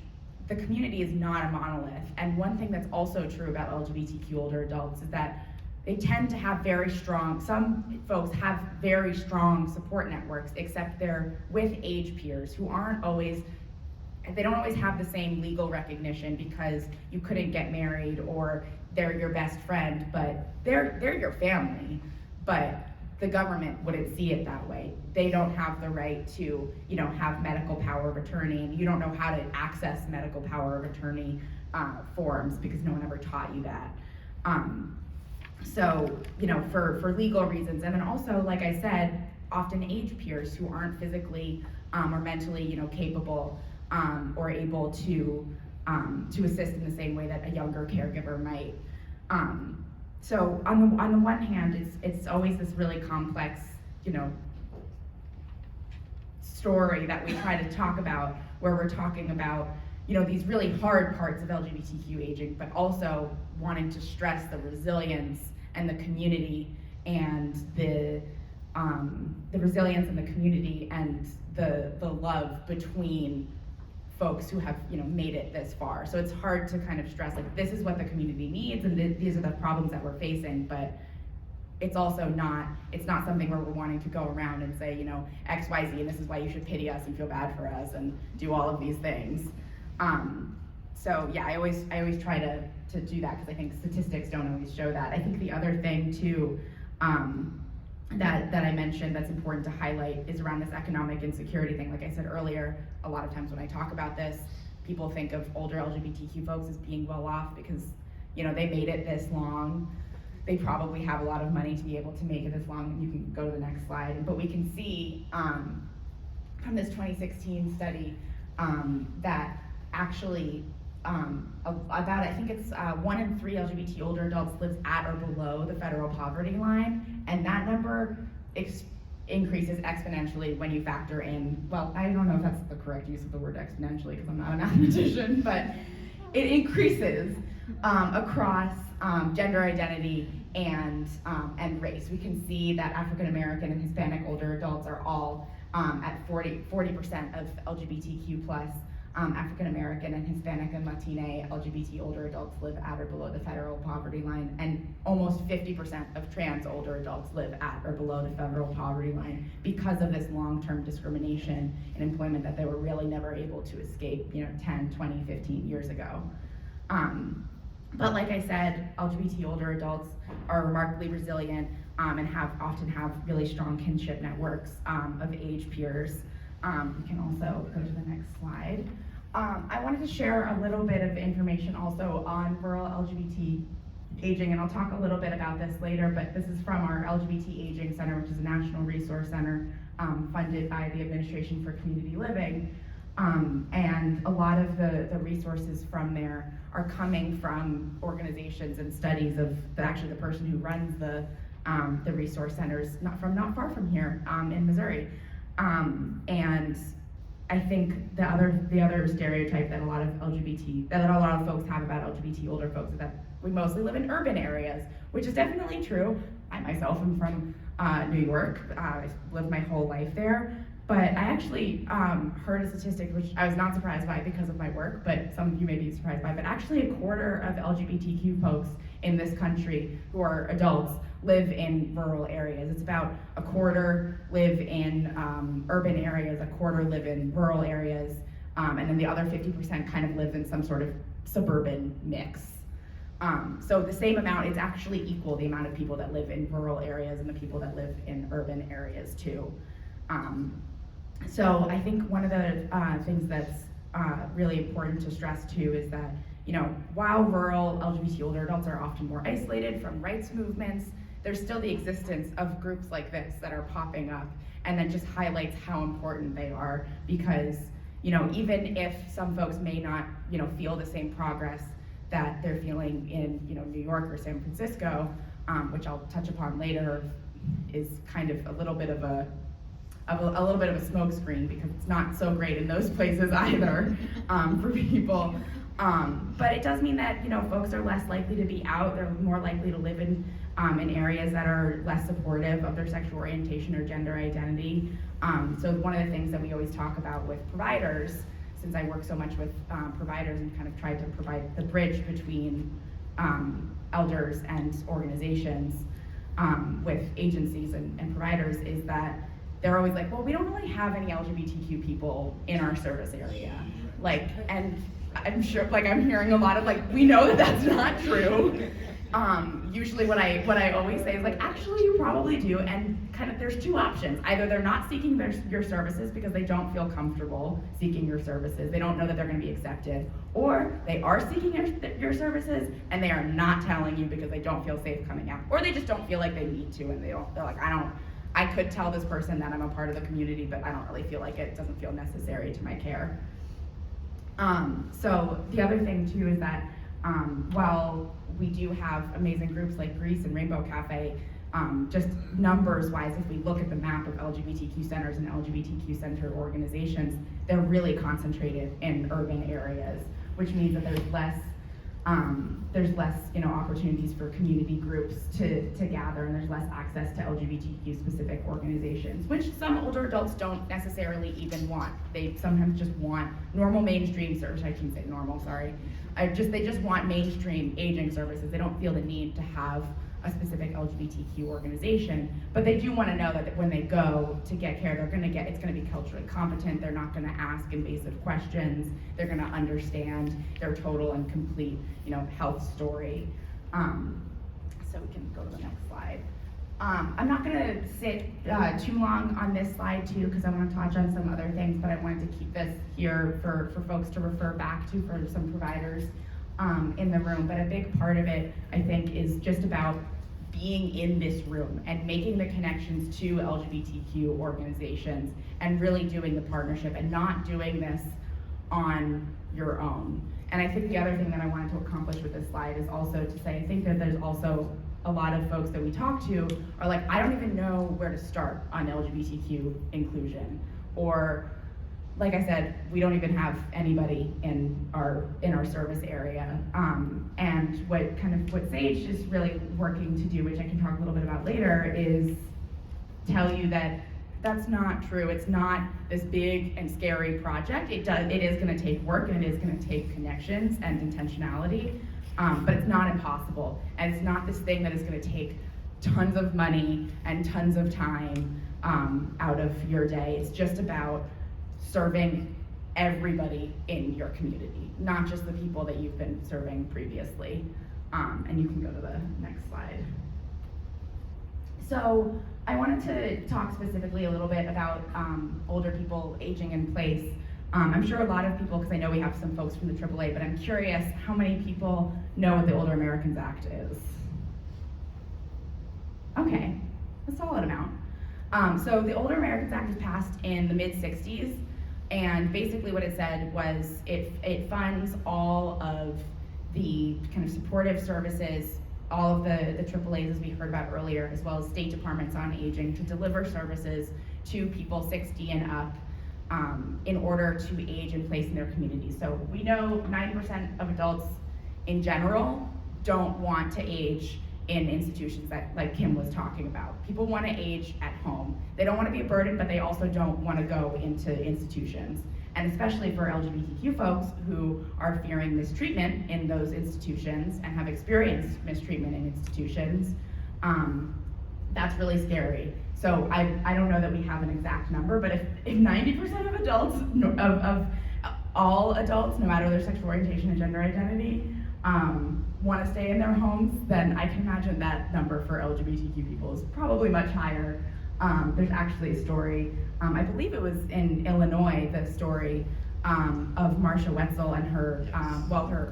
the community is not a monolith. And one thing that's also true about LGBTQ older adults is that they tend to have some folks have very strong support networks, except they're with age peers who they don't always have the same legal recognition because you couldn't get married or they're your best friend, but they're your family, but the government wouldn't see it that way. They don't have the right to, you know, have medical power of attorney, and you don't know how to access medical power of attorney forms because no one ever taught you that. So, you know, for legal reasons, and then also, like I said, often age peers who aren't physically or mentally, you know, capable or able to assist in the same way that a younger caregiver might. So on the one hand, it's always this really complex, you know, story that we try to talk about, where we're talking about, you know, these really hard parts of LGBTQ aging, but also wanting to stress the resilience and the community and the resilience in the community and the love between folks who have, you know, made it this far. So it's hard to kind of stress, like, this is what the community needs and these are the problems that we're facing, but it's also not something where we're wanting to go around and say, you know, X, Y, Z, and this is why you should pity us and feel bad for us and do all of these things. So yeah, I always try to do that because I think statistics don't always show that. I think the other thing too that I mentioned that's important to highlight is around this economic insecurity thing. Like I said earlier, a lot of times when I talk about this, people think of older LGBTQ folks as being well off because, you know, they made it this long. They probably have a lot of money to be able to make it this long. You can go to the next slide. But we can see from this 2016 study that actually about, I think it's 1 in 3 LGBT older adults lives at or below the federal poverty line, and that number increases exponentially when you factor in, well, I don't know if that's the correct use of the word exponentially because I'm not a mathematician, but it increases across gender identity and race. We can see that African American and Hispanic older adults are all at 40% of LGBTQ plus African American and Hispanic and Latina LGBT older adults live at or below the federal poverty line, and almost 50% of trans older adults live at or below the federal poverty line because of this long-term discrimination in employment that they were really never able to escape, you know, 10, 20, 15 years ago. But like I said, LGBT older adults are remarkably resilient and often have really strong kinship networks of age peers. We can also go to the next slide. I wanted to share a little bit of information also on rural LGBT aging, and I'll talk a little bit about this later, but this is from our LGBT Aging Center, which is a national resource center funded by the Administration for Community Living. And a lot of the resources from there are coming from organizations and studies of actually the person who runs the resource centers not far from here in Missouri. And I think the other stereotype that a lot of folks have about LGBT older folks is that we mostly live in urban areas, which is definitely true. I myself am from New York. I've lived my whole life there. But I actually heard a statistic which I was not surprised by because of my work, but some of you may be surprised by, but actually a quarter of LGBTQ folks in this country who are adults live in rural areas. It's about a quarter live in urban areas, a quarter live in rural areas, and then the other 50% kind of live in some sort of suburban mix. So the same amount, it's actually equal, the amount of people that live in rural areas and the people that live in urban areas too. So I think one of the things that's really important to stress too is that, you know, while rural LGBT older adults are often more isolated from rights movements, there's still the existence of groups like this that are popping up, and that just highlights how important they are, because, you know, even if some folks may not, you know, feel the same progress that they're feeling in, you know, New York or San Francisco, which I'll touch upon later, is kind of a little bit of a smokescreen, because it's not so great in those places either for people. But it does mean that, you know, folks are less likely to be out. They're more likely to live in areas that are less supportive of their sexual orientation or gender identity. So one of the things that we always talk about with providers, since I work so much with providers and kind of tried to provide the bridge between elders and organizations with agencies and providers, is that they're always like, well, we don't really have any LGBTQ people in our service area. Like, and I'm sure, like, I'm hearing a lot of like, we know that that's not true. Usually what I always say is like, actually you probably do, and kind of there's two options. Either they're not seeking your services because they don't feel comfortable seeking your services, they don't know that they're going to be accepted, or they are seeking your services and they are not telling you because they don't feel safe coming out, or they just don't feel like they need to, and they're like, I could tell this person that I'm a part of the community, but I don't really feel like it doesn't feel necessary to my care. So the other thing too is that while we do have amazing groups like Greece and Rainbow Cafe, just numbers wise, if we look at the map of LGBTQ centers and LGBTQ center organizations, they're really concentrated in urban areas, which means that there's less you know, opportunities for community groups to gather, and there's less access to LGBTQ specific organizations, which some older adults don't necessarily even want. They sometimes just want normal mainstream service. I shouldn't say normal, sorry. They just want mainstream aging services. They don't feel the need to have a specific LGBTQ organization, but they do want to know that when they go to get care, it's going to be culturally competent. They're not going to ask invasive questions. They're going to understand their total and complete, you know, health story. So we can go to the next slide. I'm not going to sit too long on this slide too, because I want to touch on some other things, but I wanted to keep this here for folks to refer back to for some providers in the room. But a big part of it, I think, is just about being in this room and making the connections to LGBTQ organizations and really doing the partnership and not doing this on your own. And I think the other thing that I wanted to accomplish with this slide is also to say, I think that there's also a lot of folks that we talk to are like, I don't even know where to start on LGBTQ inclusion, or like I said, we don't even have anybody in our service area. And what Sage is really working to do, which I can talk a little bit about later, is tell you that that's not true. It's not this big and scary project. It is going to take work, and it is going to take connections and intentionality, but it's not impossible. And it's not this thing that is going to take tons of money and tons of time out of your day. It's just about serving everybody in your community, not just the people that you've been serving previously. And you can go to the next slide. So I wanted to talk specifically a little bit about older people aging in place. I'm sure a lot of people, because I know we have some folks from the AAA, but I'm curious how many people know what the Older Americans Act is? Okay, a solid amount. So the Older Americans Act was passed in the mid-60s. And basically what it said was it funds all of the kind of supportive services, all of the AAAs as we heard about earlier, as well as state departments on aging to deliver services to people 60 and up in order to age in place in their communities. So we know 9% of adults in general don't want to age in institutions that, like Kim was talking about. People want to age at home. They don't want to be a burden, but they also don't want to go into institutions. And especially for LGBTQ folks who are fearing mistreatment in those institutions and have experienced mistreatment in institutions, that's really scary. So I don't know that we have an exact number, but if 90% of adults, of all adults, no matter their sexual orientation and gender identity, want to stay in their homes, then I can imagine that number for LGBTQ people is probably much higher. There's actually a story, I believe it was in Illinois, the story of Marcia Wetzel and her,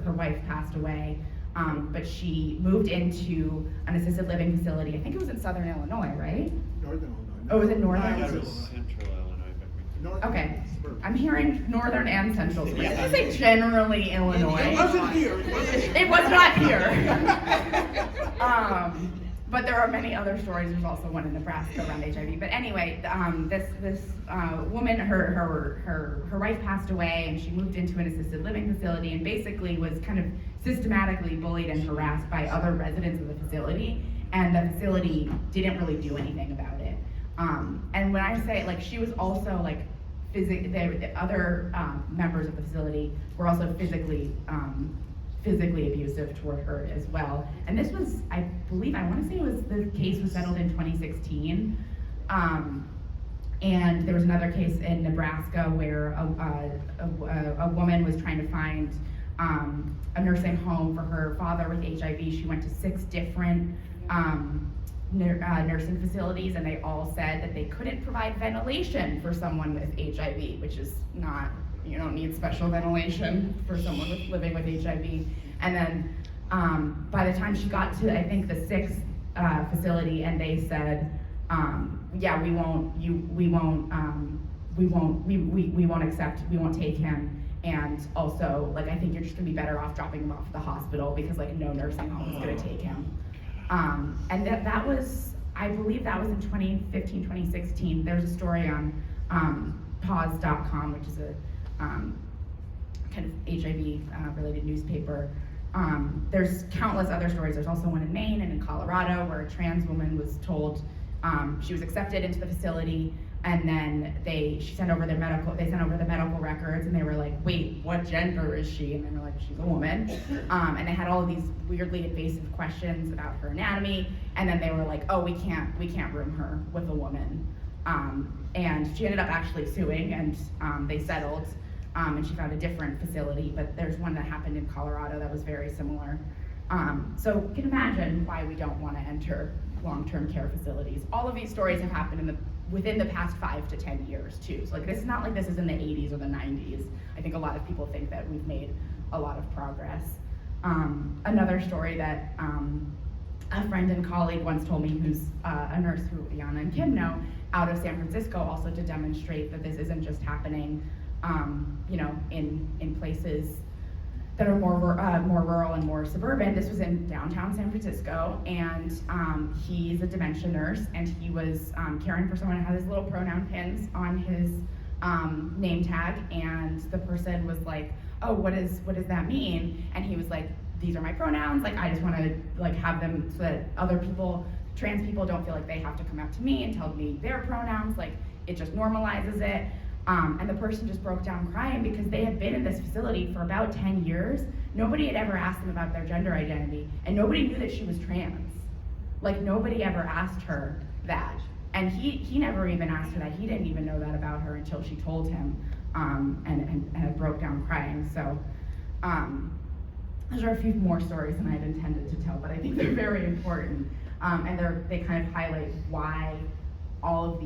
her wife passed away, but she moved into an assisted living facility. I think it was in Southern Illinois, right? Northern Illinois. Oh, was it Northern? Northern That Illinois. was Central Illinois, but we. Northern Okay, suburban. I'm hearing Northern and Central, so Yeah. I say generally Illinois. It wasn't here. It wasn't here. It was not here. But there are many other stories. There's also one in Nebraska around HIV. But anyway, this woman, her wife passed away, and she moved into an assisted living facility, and basically was kind of systematically bullied and harassed by other residents of the facility, and the facility didn't really do anything about it. And when I say, like, she was also like the other members of the facility were also physically abusive toward her as well. And this was, I believe, I want to say it was, the case was settled in 2016. And there was another case in Nebraska where a woman was trying to find a nursing home for her father with HIV. She went to 6 different nursing facilities, and they all said that they couldn't provide ventilation for someone with HIV, which is not, you don't need special ventilation for someone living with HIV. And then by the time she got to, I think, the 6th facility, and they said, yeah, we won't take him. And also, like, I think you're just gonna be better off dropping him off at the hospital because, like, no nursing home is gonna take him. And that was, I believe that was in 2015, 2016. There's a story on pause.com, which is a kind of HIV related newspaper. There's countless other stories. There's also one in Maine and in Colorado where a trans woman was told she was accepted into the facility, and then they sent over the medical records, and they were like, wait, what gender is she? And they were like, she's a woman. And they had all of these weirdly invasive questions about her anatomy, and then they were like, oh, we can't room her with a woman. And she ended up actually suing, and they settled, and she found a different facility, but there's one that happened in Colorado that was very similar. So you can imagine why we don't want to enter long-term care facilities. All of these stories have happened within the past 5 to 10 years too. So, like, this is not like this is in the 80s or the 90s. I think a lot of people think that we've made a lot of progress. Another story that a friend and colleague once told me, who's a nurse who Iana and Kim know, out of San Francisco, also to demonstrate that this isn't just happening, in places that are more rural and more suburban. This was in downtown San Francisco, and he's a dementia nurse, and he was caring for someone who had his little pronoun pins on his name tag, and the person was like, oh, what does that mean? And he was like, these are my pronouns, like, I just want to, like, have them so that other people, trans people, don't feel like they have to come out to me and tell me their pronouns, like, it just normalizes it. And the person just broke down crying because they had been in this facility for about 10 years. Nobody had ever asked them about their gender identity, and nobody knew that she was trans. Like, nobody ever asked her that. And he never even asked her that. He didn't even know that about her until she told him, and broke down crying. So those are a few more stories than I'd intended to tell, but I think they're very important. And they kind of highlight why all of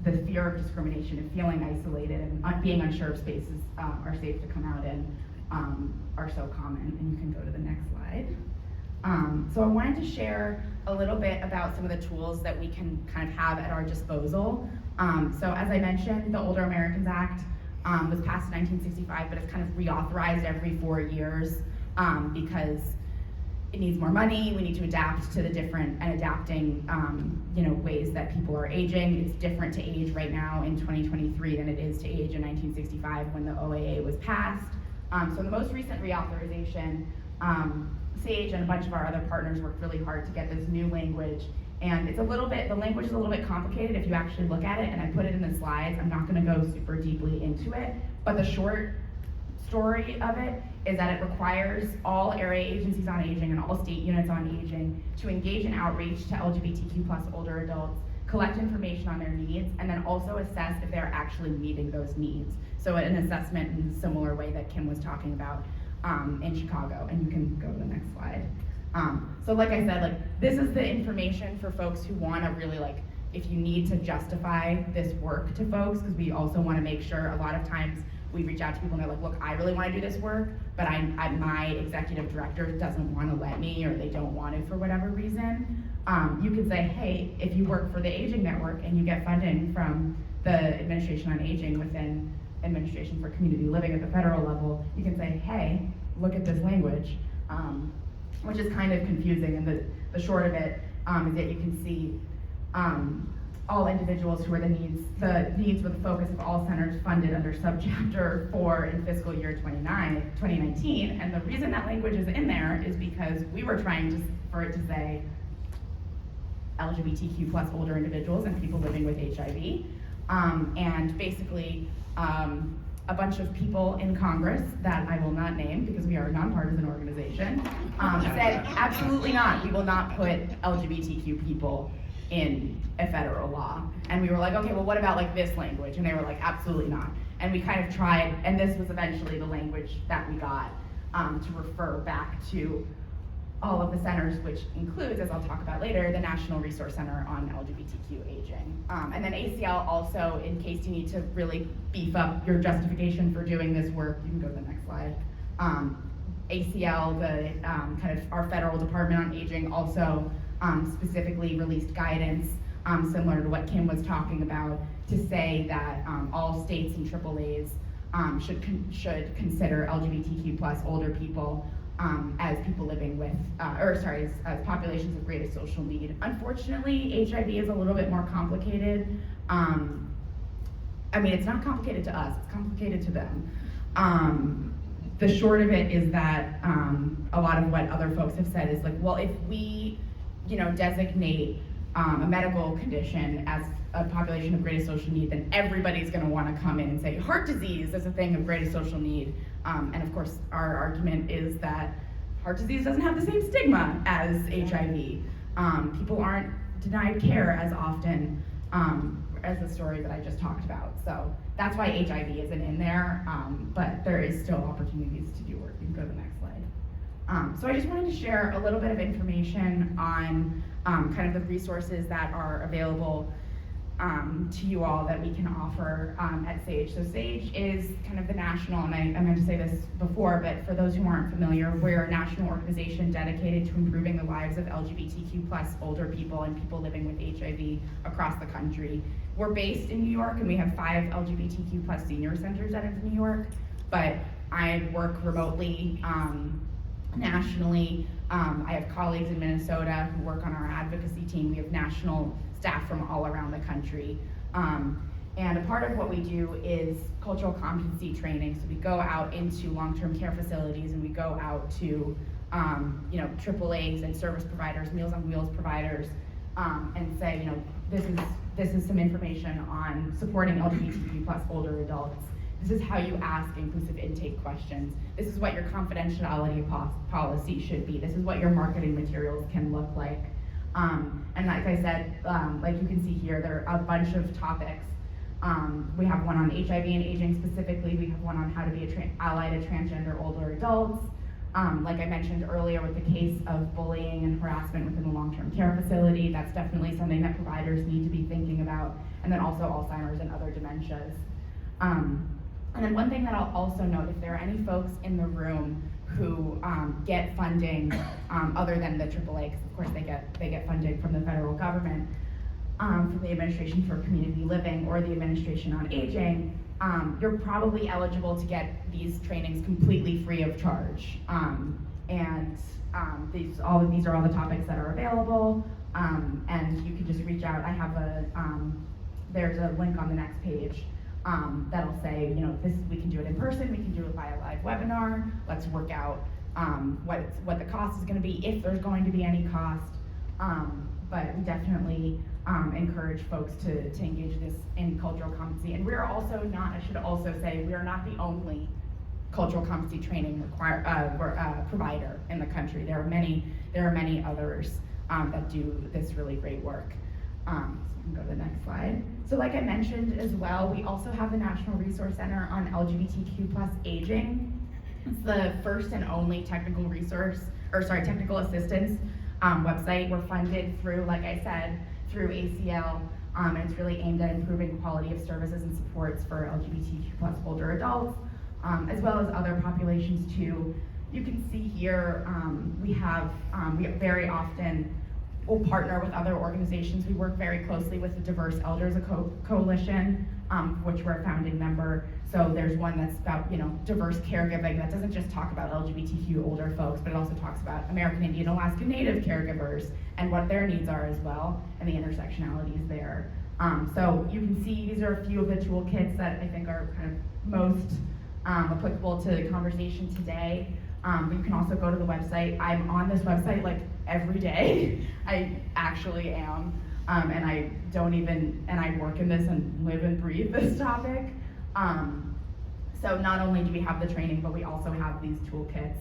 the fear of discrimination and feeling isolated and being unsure of spaces are safe to come out in are so common. And you can go to the next slide. So I wanted to share a little bit about some of the tools that we can kind of have at our disposal. So as I mentioned, the Older Americans Act was passed in 1965, but it's kind of reauthorized every 4 years because it needs more money. We need to adapt to the different and adapting, ways that people are aging. It's different to age right now in 2023 than it is to age in 1965 when the OAA was passed. So the most recent reauthorization, SAGE and a bunch of our other partners worked really hard to get this new language. And the language is a little bit complicated if you actually look at it, and I put it in the slides. I'm not gonna go super deeply into it, but the short story of it is that it requires all area agencies on aging and all state units on aging to engage in outreach to LGBTQ plus older adults, collect information on their needs, and then also assess if they're actually meeting those needs. So an assessment in a similar way that Kim was talking about in Chicago, and you can go to the next slide. So like I said, this is the information for folks who wanna really if you need to justify this work to folks, because we also wanna make sure a lot of times we reach out to people and they're like, look, I really wanna do this work, but my executive director doesn't wanna let me, or they don't want to for whatever reason. You can say, hey, if you work for the Aging Network and you get funding from the Administration on Aging within Administration for Community Living at the federal level, you can say, hey, look at this language, which is kind of confusing. And the short of it is that you can see all individuals who are the needs with the focus of all centers funded under subchapter 4 in fiscal year 2019. And the reason that language is in there is because we were trying for it to say LGBTQ plus older individuals and people living with HIV. And basically, a bunch of people in Congress that I will not name because we are a nonpartisan organization said, absolutely not, we will not put LGBTQ people in a federal law. And we were like, okay, well what about this language? And they were like, absolutely not. And we kind of tried, and this was eventually the language that we got to refer back to all of the centers, which includes, as I'll talk about later, the National Resource Center on LGBTQ Aging. And then ACL also, in case you need to really beef up your justification for doing this work, you can go to the next slide. ACL, kind of our federal Department on Aging, also specifically released guidance similar to what Kim was talking about, to say that all states and AAAs should consider LGBTQ plus older people as people living with, as populations of greatest social need. Unfortunately, HIV is a little bit more complicated. It's not complicated to us, it's complicated to them. The short of it is that a lot of what other folks have said is well, if we designate a medical condition as a population of greatest social need, then everybody's going to want to come in and say heart disease is a thing of greatest social need. And of course, our argument is that heart disease doesn't have the same stigma as HIV. People aren't denied care as often as the story that I just talked about. So that's why HIV isn't in there, but there is still opportunities to do work. You can go to the next slide. So I just wanted to share a little bit of information on kind of the resources that are available to you all that we can offer at SAGE. So SAGE is kind of the national, and I meant to say this before, but for those who aren't familiar, we're a national organization dedicated to improving the lives of LGBTQ plus older people and people living with HIV across the country. We're based in New York, and we have 5 LGBTQ plus senior centers out of New York, but I work remotely nationally. I have colleagues in Minnesota who work on our advocacy team. We have national staff from all around the country. And a part of what we do is cultural competency training. So we go out into long-term care facilities, and we go out to AAAs and service providers, Meals on Wheels providers, and say, this is some information on supporting LGBTQ plus older adults. This is how you ask inclusive intake questions. This is what your confidentiality policy should be. This is what your marketing materials can look like. And like I said, like you can see here, there are a bunch of topics. We have one on HIV and aging specifically. We have one on how to be an ally to transgender older adults. Like I mentioned earlier with the case of bullying and harassment within the long-term care facility, that's definitely something that providers need to be thinking about. And then also Alzheimer's and other dementias. And then one thing that I'll also note, if there are any folks in the room who get funding other than the AAA, because of course they get funding from the federal government, from the Administration for Community Living or the Administration on Aging, you're probably eligible to get these trainings completely free of charge. All of these are all the topics that are available, and you can just reach out. I have there's a link on the next page that'll say, we can do it in person, we can do it via live webinar. Let's work out what the cost is going to be, if there's going to be any cost. But we definitely encourage folks to engage this in cultural competency. And we're also not, I should also say, we are not the only cultural competency training provider in the country. There are many others that do this really great work. So we can go to the next slide. So like I mentioned as well, we also have the National Resource Center on LGBTQ+ aging. It's the first and only technical assistance website. We're funded through, like I said, through ACL, and it's really aimed at improving quality of services and supports for LGBTQ+ older adults, as well as other populations too. You can see here, we very often will partner with other organizations. We work very closely with the Diverse Elders Coalition, which we're a founding member. So there's one that's about, diverse caregiving that doesn't just talk about LGBTQ older folks, but it also talks about American Indian, Alaska Native caregivers and what their needs are as well, and the intersectionalities there. So you can see these are a few of the toolkits that I think are kind of most applicable to the conversation today. But you can also go to the website. I'm on this website like every day. I actually am. And I work in this and live and breathe this topic. So not only do we have the training, but we also have these toolkits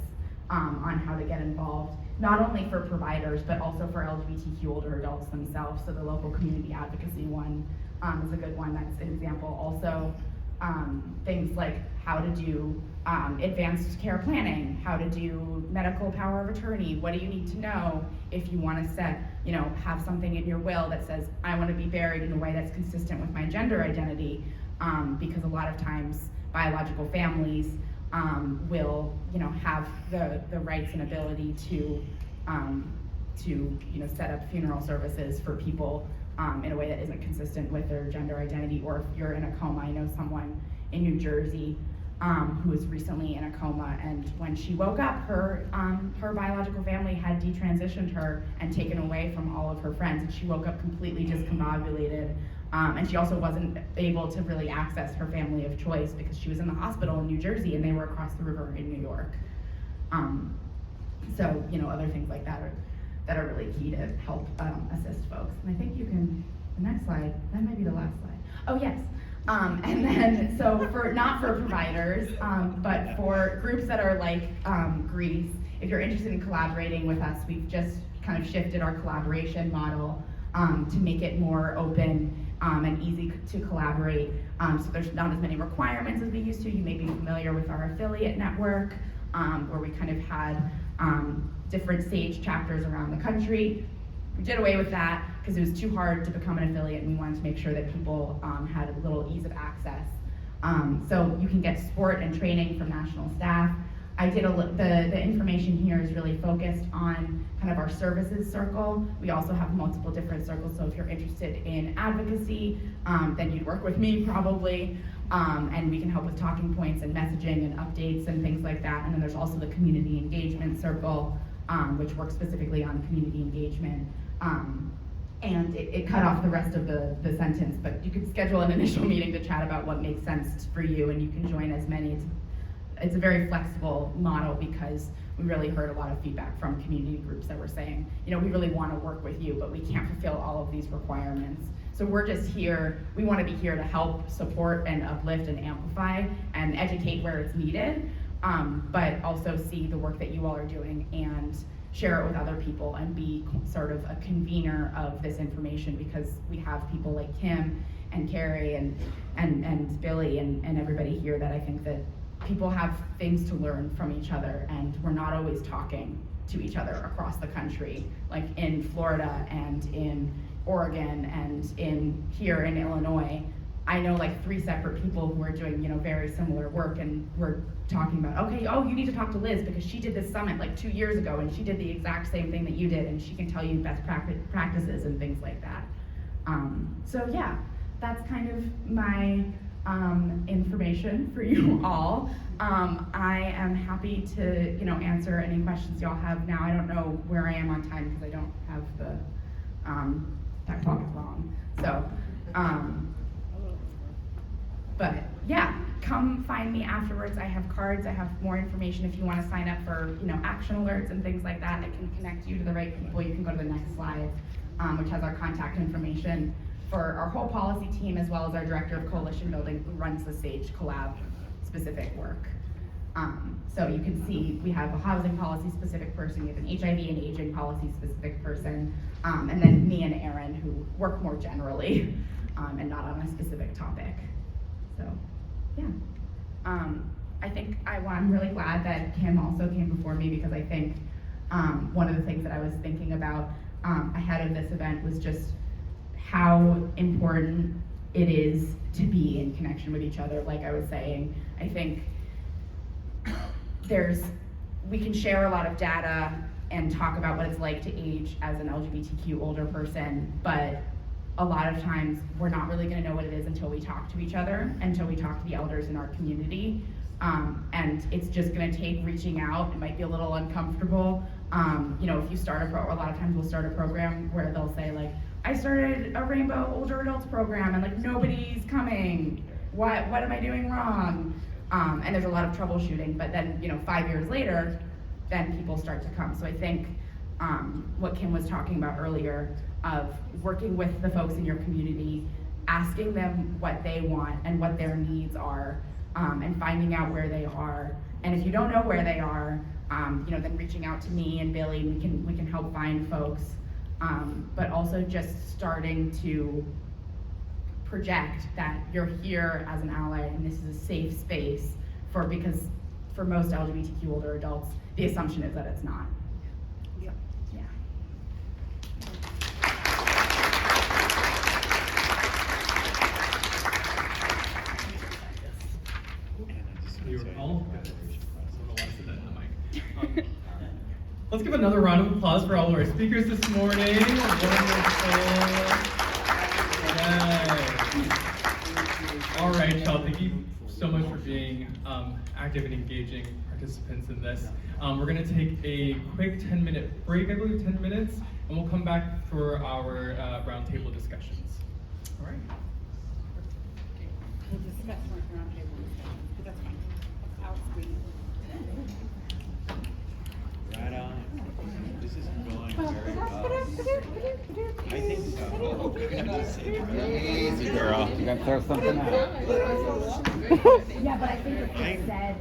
on how to get involved, not only for providers, but also for LGBTQ older adults themselves. So the local community advocacy one is a good one. That's an example. Also, things like how to do advanced care planning, how to do medical power of attorney. What do you need to know if you want to have something in your will that says, I want to be buried in a way that's consistent with my gender identity, because a lot of times biological families will, have the rights and ability to set up funeral services for people in a way that isn't consistent with their gender identity. Or if you're in a coma, I know someone in New Jersey who was recently in a coma, and when she woke up, her biological family had detransitioned her and taken away from all of her friends, and she woke up completely discombobulated. And she also wasn't able to really access her family of choice because she was in the hospital in New Jersey and they were across the river in New York. So, other things like that are really key to help assist folks. And I think the next slide, that might be the last slide. Oh yes. And then, not for providers, but for groups that are like Greece, if you're interested in collaborating with us, we've just kind of shifted our collaboration model to make it more open and easy to collaborate. So there's not as many requirements as we used to. You may be familiar with our affiliate network, where we kind of had different SAGE chapters around the country. We did away with that because it was too hard to become an affiliate, and we wanted to make sure that people had a little ease of access. So you can get support and training from national staff. The information here is really focused on kind of our services circle. We also have multiple different circles, so if you're interested in advocacy, then you'd work with me probably, and we can help with talking points and messaging and updates and things like that. And then there's also the community engagement circle, which works specifically on community engagement. And it cut off the rest of the sentence, but you could schedule an initial meeting to chat about what makes sense for you, and you can join as many. It's a very flexible model because we really heard a lot of feedback from community groups that were saying, we really want to work with you, but we can't fulfill all of these requirements. So we're just here, we want to be here to help support and uplift and amplify and educate where it's needed, but also see the work that you all are doing and share it with other people and be sort of a convener of this information, because we have people like Kim and Carrie and Billy and everybody here that I think that people have things to learn from each other, and we're not always talking to each other across the country, like in Florida and in Oregon and here in Illinois. I know like 3 separate people who are doing, very similar work, and we're talking about, okay, you need to talk to Liz because she did this summit like 2 years ago and she did the exact same thing that you did, and she can tell you best practices and things like that. So yeah, that's kind of my information for you all. I am happy to, answer any questions y'all have now. I don't know where I am on time because I don't have the, that clock is wrong. So, but yeah, come find me afterwards. I have cards, I have more information if you want to sign up for, action alerts and things like that. I can connect you to the right people. You can go to the next slide, which has our contact information for our whole policy team, as well as our director of coalition building who runs the SAGE collab specific work. So you can see we have a housing policy specific person, we have an HIV and aging policy specific person, and then me and Erin who work more generally and not on a specific topic. So yeah, I think I'm really glad that Kim also came before me, because I think one of the things that I was thinking about ahead of this event was just how important it is to be in connection with each other. Like I was saying, I think we can share a lot of data and talk about what it's like to age as an LGBTQ older person, but a lot of times we're not really gonna know what it is until we talk to each other, until we talk to the elders in our community. And it's just gonna take reaching out. It might be a little uncomfortable. If you start a lot of times we'll start a program where they'll say like, I started a Rainbow Older Adults program and like nobody's coming. What am I doing wrong? And there's a lot of troubleshooting, but then 5 years later, then people start to come. So I think what Kim was talking about earlier of working with the folks in your community, asking them what they want and what their needs are, and finding out where they are. And if you don't know where they are, then reaching out to me and Billy, we can help find folks. But also just starting to project that you're here as an ally and this is a safe space because for most LGBTQ older adults, the assumption is that it's not. Yep. Yeah. We were all good. Let's give another round of applause for all of our speakers this morning. Wonderful. Yes. All right, y'all. Thank you so much for being active and engaging participants in this. We're going to take a quick 10-minute break, I believe 10 minutes, and we'll come back for our roundtable discussions. All right. We'll discuss roundtable discussions, but that's fine. I'll screen it. Right on. This is going very well. I think so. Easy girl. You gotta throw something out. Yeah, but I think it said